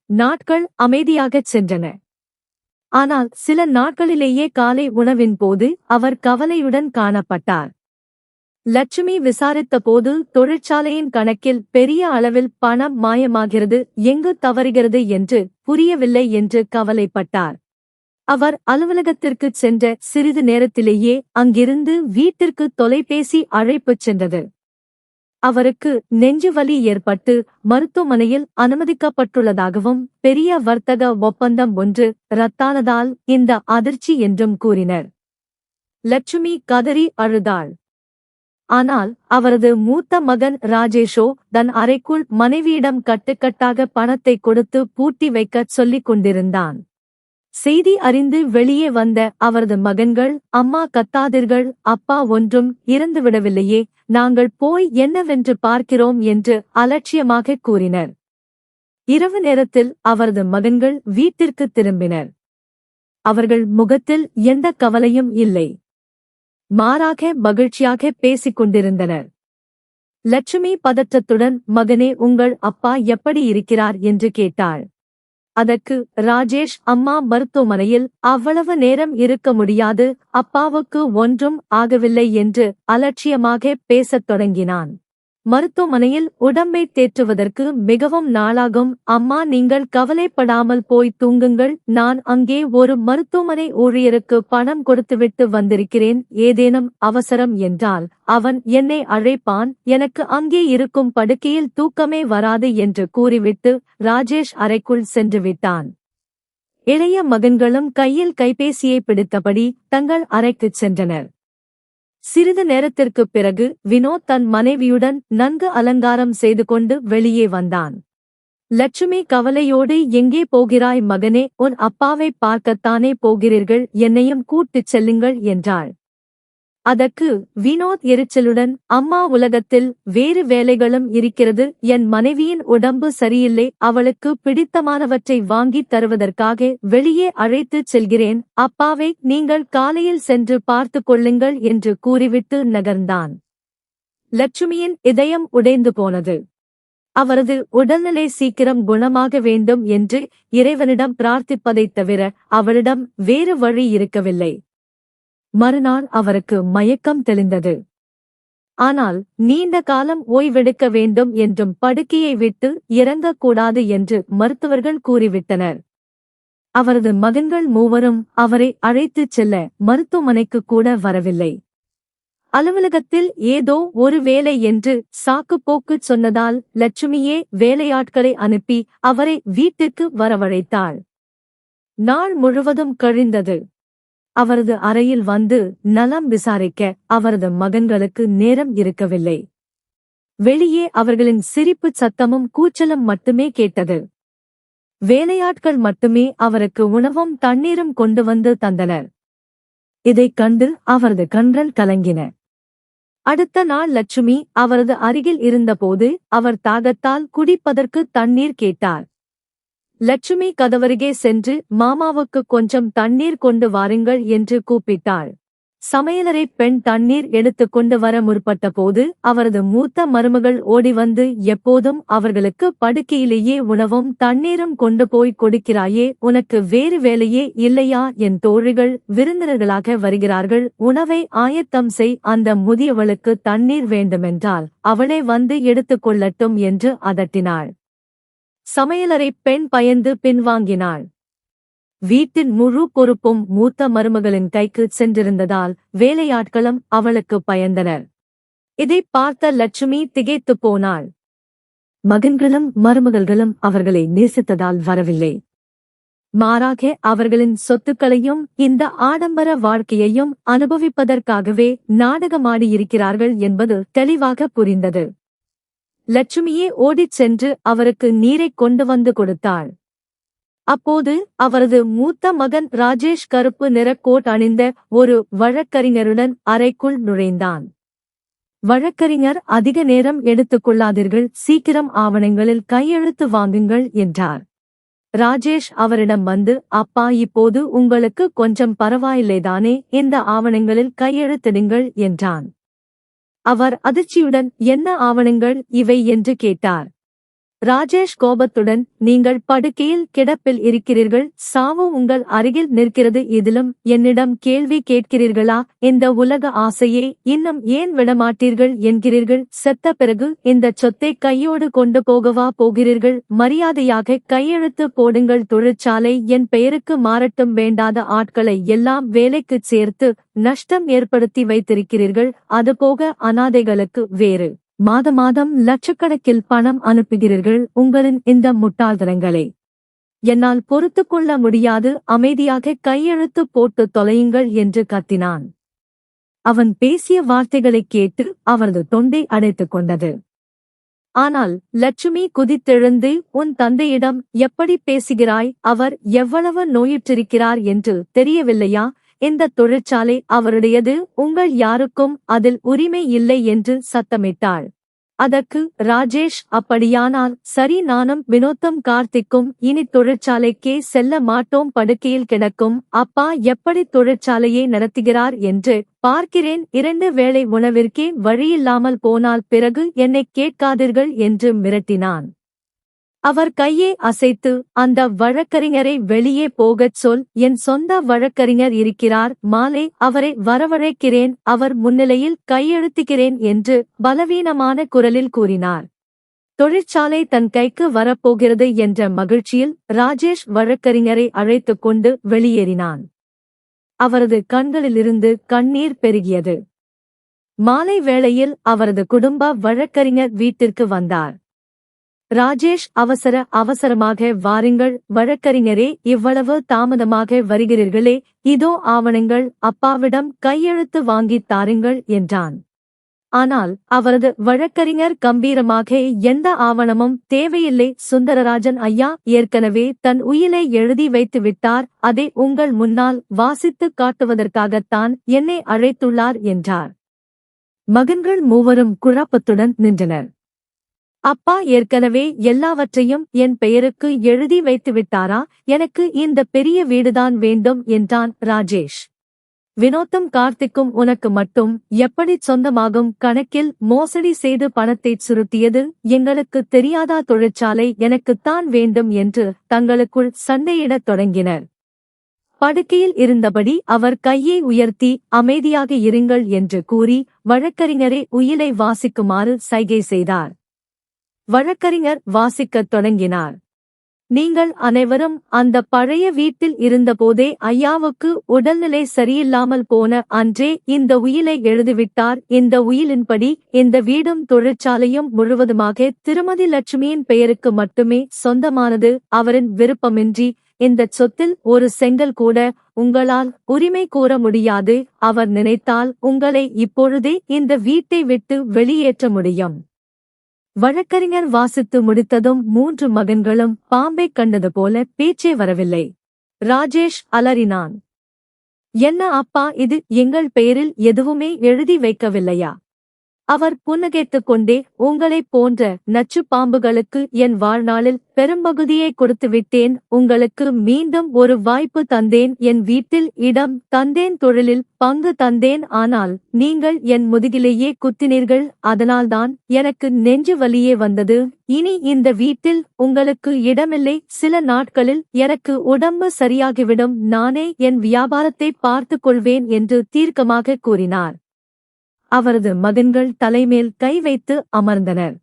நாட்கள் அமைதியாகச் சென்றன. ஆனால் சில நாட்களிலேயே காலை உணவின் போது அவர் கவலையுடன் காணப்பட்டார். லட்சுமி விசாரித்தபோது தொழிற்சாலையின் கணக்கில் பெரிய அளவில் பணம் மாயமாகிறது, எங்கு தவறுகிறது என்று புரியவில்லை என்று கவலைப்பட்டார். அவர் அலுவலகத்திற்குச் சென்ற சிறிது நேரத்திலேயே அங்கிருந்து வீட்டிற்கு தொலைபேசி அழைப்புச் சென்றது. அவருக்கு நெஞ்சுவலி ஏற்பட்டு மருத்துவமனையில் அனுமதிக்கப்பட்டுள்ளதாகவும் பெரிய வர்த்தக ஒப்பந்தம் ஒன்று ரத்தானதால் இந்த அதிர்ச்சி என்றும் கூறினர். லட்சுமி கதறி அழுதாள். ஆனால் அவரது மூத்த மகன் ராஜேஷோ தன் அறைக்குள் மனைவியிடம் கட்டுக்கட்டாக பணத்தை கொடுத்து பூட்டி வைக்கச் சொல்லிக் கொண்டிருந்தான். செய்தி அறிந்து வெளியே வந்த அவரது மகன்கள், அம்மா, கத்தாதீர்கள், அப்பா ஒன்றும் இறந்துவிடவில்லையே, நாங்கள் போய் என்னவென்று பார்க்கிறோம் என்று அலட்சியமாகக் கூறினர். இரவு நேரத்தில் அவரது மகன்கள் வீட்டிற்கு திரும்பினர். அவர்கள் முகத்தில் எந்த கவலையும் இல்லை. மாறாக மகிழ்ச்சியாக பேசிக் கொண்டிருந்தனர். லட்சுமி பதற்றத்துடன், மகனே, உங்கள் அப்பா எப்படி இருக்கிறார் என்று கேட்டாள். அதற்கு ராஜேஷ், அம்மா மருத்துவமனையில் அவ்வளவு நேரம் இருக்க முடியாது, அப்பாவுக்கு ஒன்றும் ஆகவில்லை என்று அலட்சியமாக பேசத் தொடங்கினான். மருத்துவமனையில் உடம்பை தேற்றுவதற்கு மிகவும் நாளாகும் அம்மா, நீங்கள் கவலைப்படாமல் போய் தூங்குங்கள், நான் அங்கே ஒரு மருத்துவமனை ஊழியருக்கு பணம் கொடுத்துவிட்டு வந்திருக்கிறேன், ஏதேனும் அவசரம் என்றால் அவன் என்னை அழைப்பான், எனக்கு அங்கே இருக்கும் படுக்கையில் தூக்கமே வராது என்று கூறிவிட்டு ராஜேஷ் அறைக்குள் சென்று விட்டான். இளைய மகன்களும் கையில் கைபேசியை பிடித்தபடி தங்கள் அறைக்குச் சென்றனர். சிறிது நேரத்திற்குப் பிறகு வினோத் தன் மனைவியுடன் நன்கு அலங்காரம் செய்து கொண்டு வெளியே வந்தான். லட்சுமி கவலையோடு, எங்கே போகிறாய் மகனே, உன் அப்பாவை பார்க்கத்தானே போகிறீர்கள், என்னையும் கூட்டிச் செல்லுங்கள் என்றாள். அதற்கு வினோத் எரிச்சலுடன், அம்மா, உலகத்தில் வேறு வேலைகளும் இருக்கிறது, என் மனைவியின் உடம்பு சரியில்லை, அவளுக்கு பிடித்தமானவற்றை வாங்கித் தருவதற்காக வெளியே அழைத்துச் செல்கிறேன், அப்பாவை நீங்கள் காலையில் சென்று பார்த்து கொள்ளுங்கள் என்று கூறிவிட்டு நகர்ந்தான். லட்சுமியின் இதயம் உடைந்து போனது. அவரது உடல்நிலை சீக்கிரம் குணமாக வேண்டும் என்று இறைவனிடம் பிரார்த்திப்பதைத் தவிர அவளிடம் வேறு வழி இருக்கவில்லை. மறுநாள் அவருக்கு மயக்கம் தெளிந்தது. ஆனால் நீண்ட காலம் ஓய்வெடுக்க வேண்டும் என்றும் படுக்கையை விட்டு இறங்கக்கூடாது என்று மருத்துவர்கள் கூறிவிட்டனர். அவரது மகன்கள் மூவரும் அவரை அழைத்துச் செல்ல மருத்துவமனைக்கு கூட வரவில்லை. அலுவலகத்தில் ஏதோ ஒரு வேலை என்று சாக்குப்போக்கு சொன்னதால் லட்சுமியே வேலையாட்களை அனுப்பி அவரை வீட்டிற்கு வரவழைத்தாள். நாள் முழுவதும் கழிந்தது. அவரது அறையில் வந்து நலம் விசாரிக்க அவரது மகன்களுக்கு நேரம் இருக்கவில்லை. வெளியே அவர்களின் சிரிப்புச் சத்தமும் கூச்சலும் மட்டுமே கேட்டது. வேலையாட்கள் மட்டுமே அவருக்கு உணவும் தண்ணீரும் கொண்டு வந்து தந்தனர். இதைக் கண்டு அவரது கண்கள் கலங்கின. அடுத்த நாள் லட்சுமி அவரது அருகில் இருந்தபோது அவர் தாகத்தால் குடிப்பதற்கு தண்ணீர் கேட்டார். லட்சுமி கதவருகே சென்று, மாமாவுக்கு கொஞ்சம் தண்ணீர் கொண்டு வாருங்கள் என்று கூப்பிட்டாள். சமையலறை பெண் தண்ணீர் எடுத்துக் கொண்டு வர முற்பட்ட போது அவரது மூத்த மருமகள் ஓடிவந்து, எப்போதும் அவர்களுக்கு படுக்கையிலேயே உணவும் தண்ணீரும் கொண்டு போய் கொடுக்கிறாயே, உனக்கு வேறு வேலையே இல்லையா, என் தோழிகள் விருந்தினர்களாக வருகிறார்கள், உணவை ஆயத்தம் செய், அந்த முதியவளுக்கு தண்ணீர் வேண்டுமென்றால் அவளே வந்து எடுத்துக் கொள்ளட்டும் என்று அதட்டினாள். சமையலறை பெண் பயந்து பின்வாங்கினாள். வீட்டின் முழு பொறுப்பும் மூத்த மருமகளின் கைக்கு சென்றிருந்ததால் வேலையாட்களும் அவளுக்கு பயந்தனர். இதைப் பார்த்த லட்சுமி திகைத்துப் போனாள். மகன்களும் மருமகள்களும் அவர்களை நேசித்ததால் வரவில்லை. மாறாக அவர்களின் சொத்துக்களையும் இந்த ஆடம்பர வாழ்க்கையையும் அனுபவிப்பதற்காகவே நாடகமாடியிருக்கிறார்கள் என்பது தெளிவாக புரிந்தது. லட்சுமியே ஓடிச் சென்று அவருக்கு நீரைக் கொண்டு வந்து கொடுத்தாள். அப்போது அவரது மூத்த மகன் ராஜேஷ் கருப்பு நிற கோட் அணிந்த ஒரு வழக்கறிஞருடன் அறைக்குள் நுழைந்தான். வழக்கறிஞர், அதிக நேரம் எடுத்துக்கொள்ளாதீர்கள், சீக்கிரம் ஆவணங்களில் கையெழுத்து வாங்குங்கள் என்றார். ராஜேஷ் அவரிடம் வந்து, அப்பா, இப்போது உங்களுக்கு கொஞ்சம் பரவாயில்லைதானே, இந்த ஆவணங்களில் கையெழுத்திடுங்கள் என்றான். அவர் அதிர்ச்சியுடன், என்ன ஆவணங்கள் இவை என்று கேட்டார். ராஜேஷ் கோபத்துடன், நீங்கள் படுக்கையில் கிடப்பில் இருக்கிறீர்கள், சாவு உங்கள் அருகில் நிற்கிறது, இதிலும் என்னிடம் கேள்வி கேட்கிறீர்களா, இந்த உலக ஆசையை இன்னும் ஏன் விடமாட்டீர்கள் என்கிறீர்கள், செத்த பிறகு இந்த சொத்தை கையோடு கொண்டு போகவா போகிறீர்கள், மரியாதையாக கையெழுத்து போடுங்கள், தொழிற்சாலை என் பெயருக்கு மாறட்டும், வேண்டாத ஆட்களை எல்லாம் வேலைக்குச் சேர்த்து நஷ்டம் ஏற்படுத்தி வைத்திருக்கிறீர்கள், அதுபோக அனாதைகளுக்கு வேறு மாதம் லட்சக்கணக்கில் பணம் அனுப்புகிறீர்கள், உங்களின் இந்த முட்டாள்தனங்களை என்னால் பொறுத்துக் கொள்ள முடியாது, அமைதியாக கையெழுத்து போட்டு தொலையுங்கள் என்று கத்தினான். அவன் பேசிய வார்த்தைகளைக் கேட்டு அவரது தொண்டை அடைத்துக் கொண்டது. ஆனால் லட்சுமி குதித்தெழுந்து, உன் தந்தையிடம் எப்படி பேசுகிறாய், அவர் எவ்வளவு நோயுற்றிருக்கிறார் என்று தெரியவில்லையா, இந்த தொழிற்சாலை அவருடையது, உங்கள் யாருக்கும் அதில் உரிமை இல்லை என்று சத்தமிட்டாள். அதற்கு ராஜேஷ், அப்படியானால் சரி, நானும் வினோத்தும் கார்த்திக்கும் இனி தொழிற்சாலைக்கே செல்ல மாட்டோம், படுக்கையில் கிடக்கும் அப்பா எப்படி தொழிற்சாலையை நடத்துகிறார் என்று பார்க்கிறேன், 2 வேளை உணவிற்கே வழியில்லாமல் போனால் பிறகு என்னை கேட்காதீர்கள் என்று மிரட்டினான். அவர் கையை அசைத்து, அந்த வழக்கறிஞரை வெளியே போகச் சொல், என் சொந்த வழக்கறிஞர் இருக்கிறார், மாலை அவரை வரவழைக்கிறேன், அவர் முன்னிலையில் கையெழுத்துகிறேன் என்று பலவீனமான குரலில் கூறினார். தொழிற்சாலை தன் கைக்கு வரப்போகிறது என்ற மகிழ்ச்சியில் ராஜேஷ் வழக்கறிஞரை அழைத்துக் கொண்டு வெளியேறினான். அவரது கண்களிலிருந்து கண்ணீர் பெருகியது. மாலை வேளையில் அவரது குடும்ப வழக்கறிஞர் வீட்டிற்கு வந்தார். ராஜேஷ் அவசரமாக வாருங்கள் வழக்கறிஞரே, இவ்வளவு தாமதமாக வருகிறீர்களே, இதோ ஆவணங்கள், அப்பாவிடம் கையெழுத்து வாங்கித் தாருங்கள் என்றான். ஆனால் அவரது வழக்கறிஞர் கம்பீரமாக, எந்த ஆவணமும் தேவையில்லை சுந்தரராஜன் ஐயா ஏற்கனவே தன் உயிலை எழுதி வைத்து விட்டார், அதை உங்கள் முன்னால் வாசித்துக் காட்டுவதற்காகத்தான் என்னை அழைத்துள்ளார் என்றார். மகன்கள் மூவரும் குழப்பத்துடன் நின்றனர். அப்பா ஏற்கனவே எல்லாவற்றையும் என் பெயருக்கு எழுதி வைத்து விட்டாரா? எனக்கு இந்த பெரிய வீடுதான் வேண்டும் என்றான் ராஜேஷ். வினோத்தும் கார்த்திக்கும் உனக்கு மட்டும் எப்படி சொந்தமாகும்? கணக்கில் மோசடி செய்து பணத்தை சுருட்டியது எங்களுக்கு தெரியாதா? தொழிற்சாலை எனக்குத்தான் வேண்டும் என்று தங்களுக்குள் சண்டையிடத் தொடங்கினர். படுக்கையில் இருந்தபடி அவர் கையை உயர்த்தி அமைதியாக இருங்கள் என்று கூறி வழக்கறிஞரை உயிலை வாசிக்குமாறு சைகை செய்தார். வழக்கறிஞர் வாசிக்கத் தொடங்கினார். நீங்கள் அனைவரும் அந்த பழைய வீட்டில் இருந்தபோதே ஐயாவுக்கு உடல்நிலை சரியில்லாமல் போன அன்றே இந்த உயிலை எழுதிவிட்டார். இந்த உயிலின்படி இந்த வீடும் தொழிற்சாலையும் முழுவதுமாக திருமதி லட்சுமியின் பெயருக்கு மட்டுமே சொந்தமானது. அவரின் விருப்பமின்றி இந்த சொத்தில் ஒரு செங்கல் கூட உங்களால் உரிமை கோர முடியாது. அவர் நினைத்தால் உங்களை இப்பொழுதே இந்த வீட்டை விட்டு வெளியேற்ற முடியும். வழக்கறிஞர் வாசித்து முடித்ததும் 3 மகன்களும் பாம்பைக் கண்டது போல பேச்சே வரவில்லை. ராஜேஷ் அலறினான். என்ன அப்பா, இது எங்கள் பெயரில் எதுவுமே எழுதி வைக்கவில்லையா? அவர் புன்னகைத்துக் கொண்டே, உங்களைப் போன்ற நச்சு பாம்புகளுக்கு என் வாழ்நாளில் பெரும்பகுதியை கொடுத்துவிட்டேன். உங்களுக்கு மீண்டும் ஒரு வாய்ப்பு தந்தேன். என் வீட்டில் இடம் தந்தேன், தொழிலில் பங்கு தந்தேன். ஆனால் நீங்கள் என் முதுகிலேயே குத்தினீர்கள். அதனால்தான் எனக்கு நெஞ்சு வலியே வந்தது. இனி இந்த வீட்டில் உங்களுக்கு இடமில்லை. சில நாட்களில் எனக்கு உடம்பு சரியாகிவிடும். நானே என் வியாபாரத்தை பார்த்துக் கொள்வேன் என்று தீர்க்கமாக கூறினார். அவரது மகன்கள் தலைமேல் கை வைத்து அமர்ந்தனர்.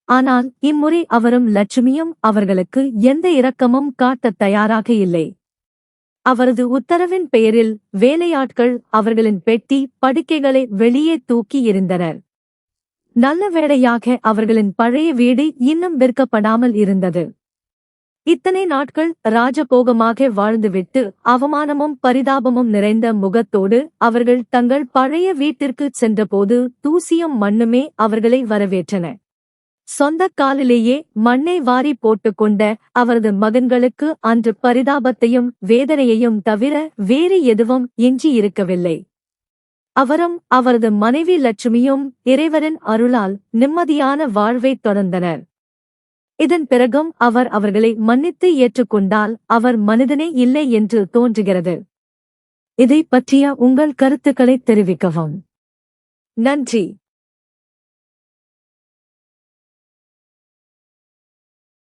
ஆனால் இம்முறை அவரும் லட்சுமியும் அவர்களுக்கு எந்த இரக்கமும் காட்டத் தயாராக இல்லை. அவரது உத்தரவின் பெயரில் வேலையாட்கள் அவர்களின் பெட்டி படுக்கைகளை வெளியே தூக்கி எறிந்தனர். நல்ல வேளையாக அவர்களின் பழைய வீடு இன்னும் விற்கப்படாமல் இருந்தது. இத்தனை நாட்கள் ராஜபோகமாக வாழ்ந்துவிட்டு அவமானமும் பரிதாபமும் நிறைந்த முகத்தோடு அவர்கள் தங்கள் பழைய வீட்டிற்குச் சென்றபோது தூசியும் மண்ணுமே அவர்களை வரவேற்றன. சொந்த காலிலேயே மண்ணை வாரி போட்டுக்கொண்ட அவரது மகன்களுக்கு அன்று பரிதாபத்தையும் வேதனையையும் தவிர வேறு எதுவும் எஞ்சியிருக்கவில்லை. அவரும் அவரது மனைவி லட்சுமியும் இறைவரின் அருளால் நிம்மதியான வாழ்வைத் தொடர்ந்தனர். இதன் பிறகும் அவர் அவர்களை மன்னித்து ஏற்றுக்கொண்டால் அவர் மனிதனே இல்லை என்று தோன்றுகிறது. இதை பற்றிய உங்கள் கருத்துக்களை தெரிவிக்கவும். நன்றி.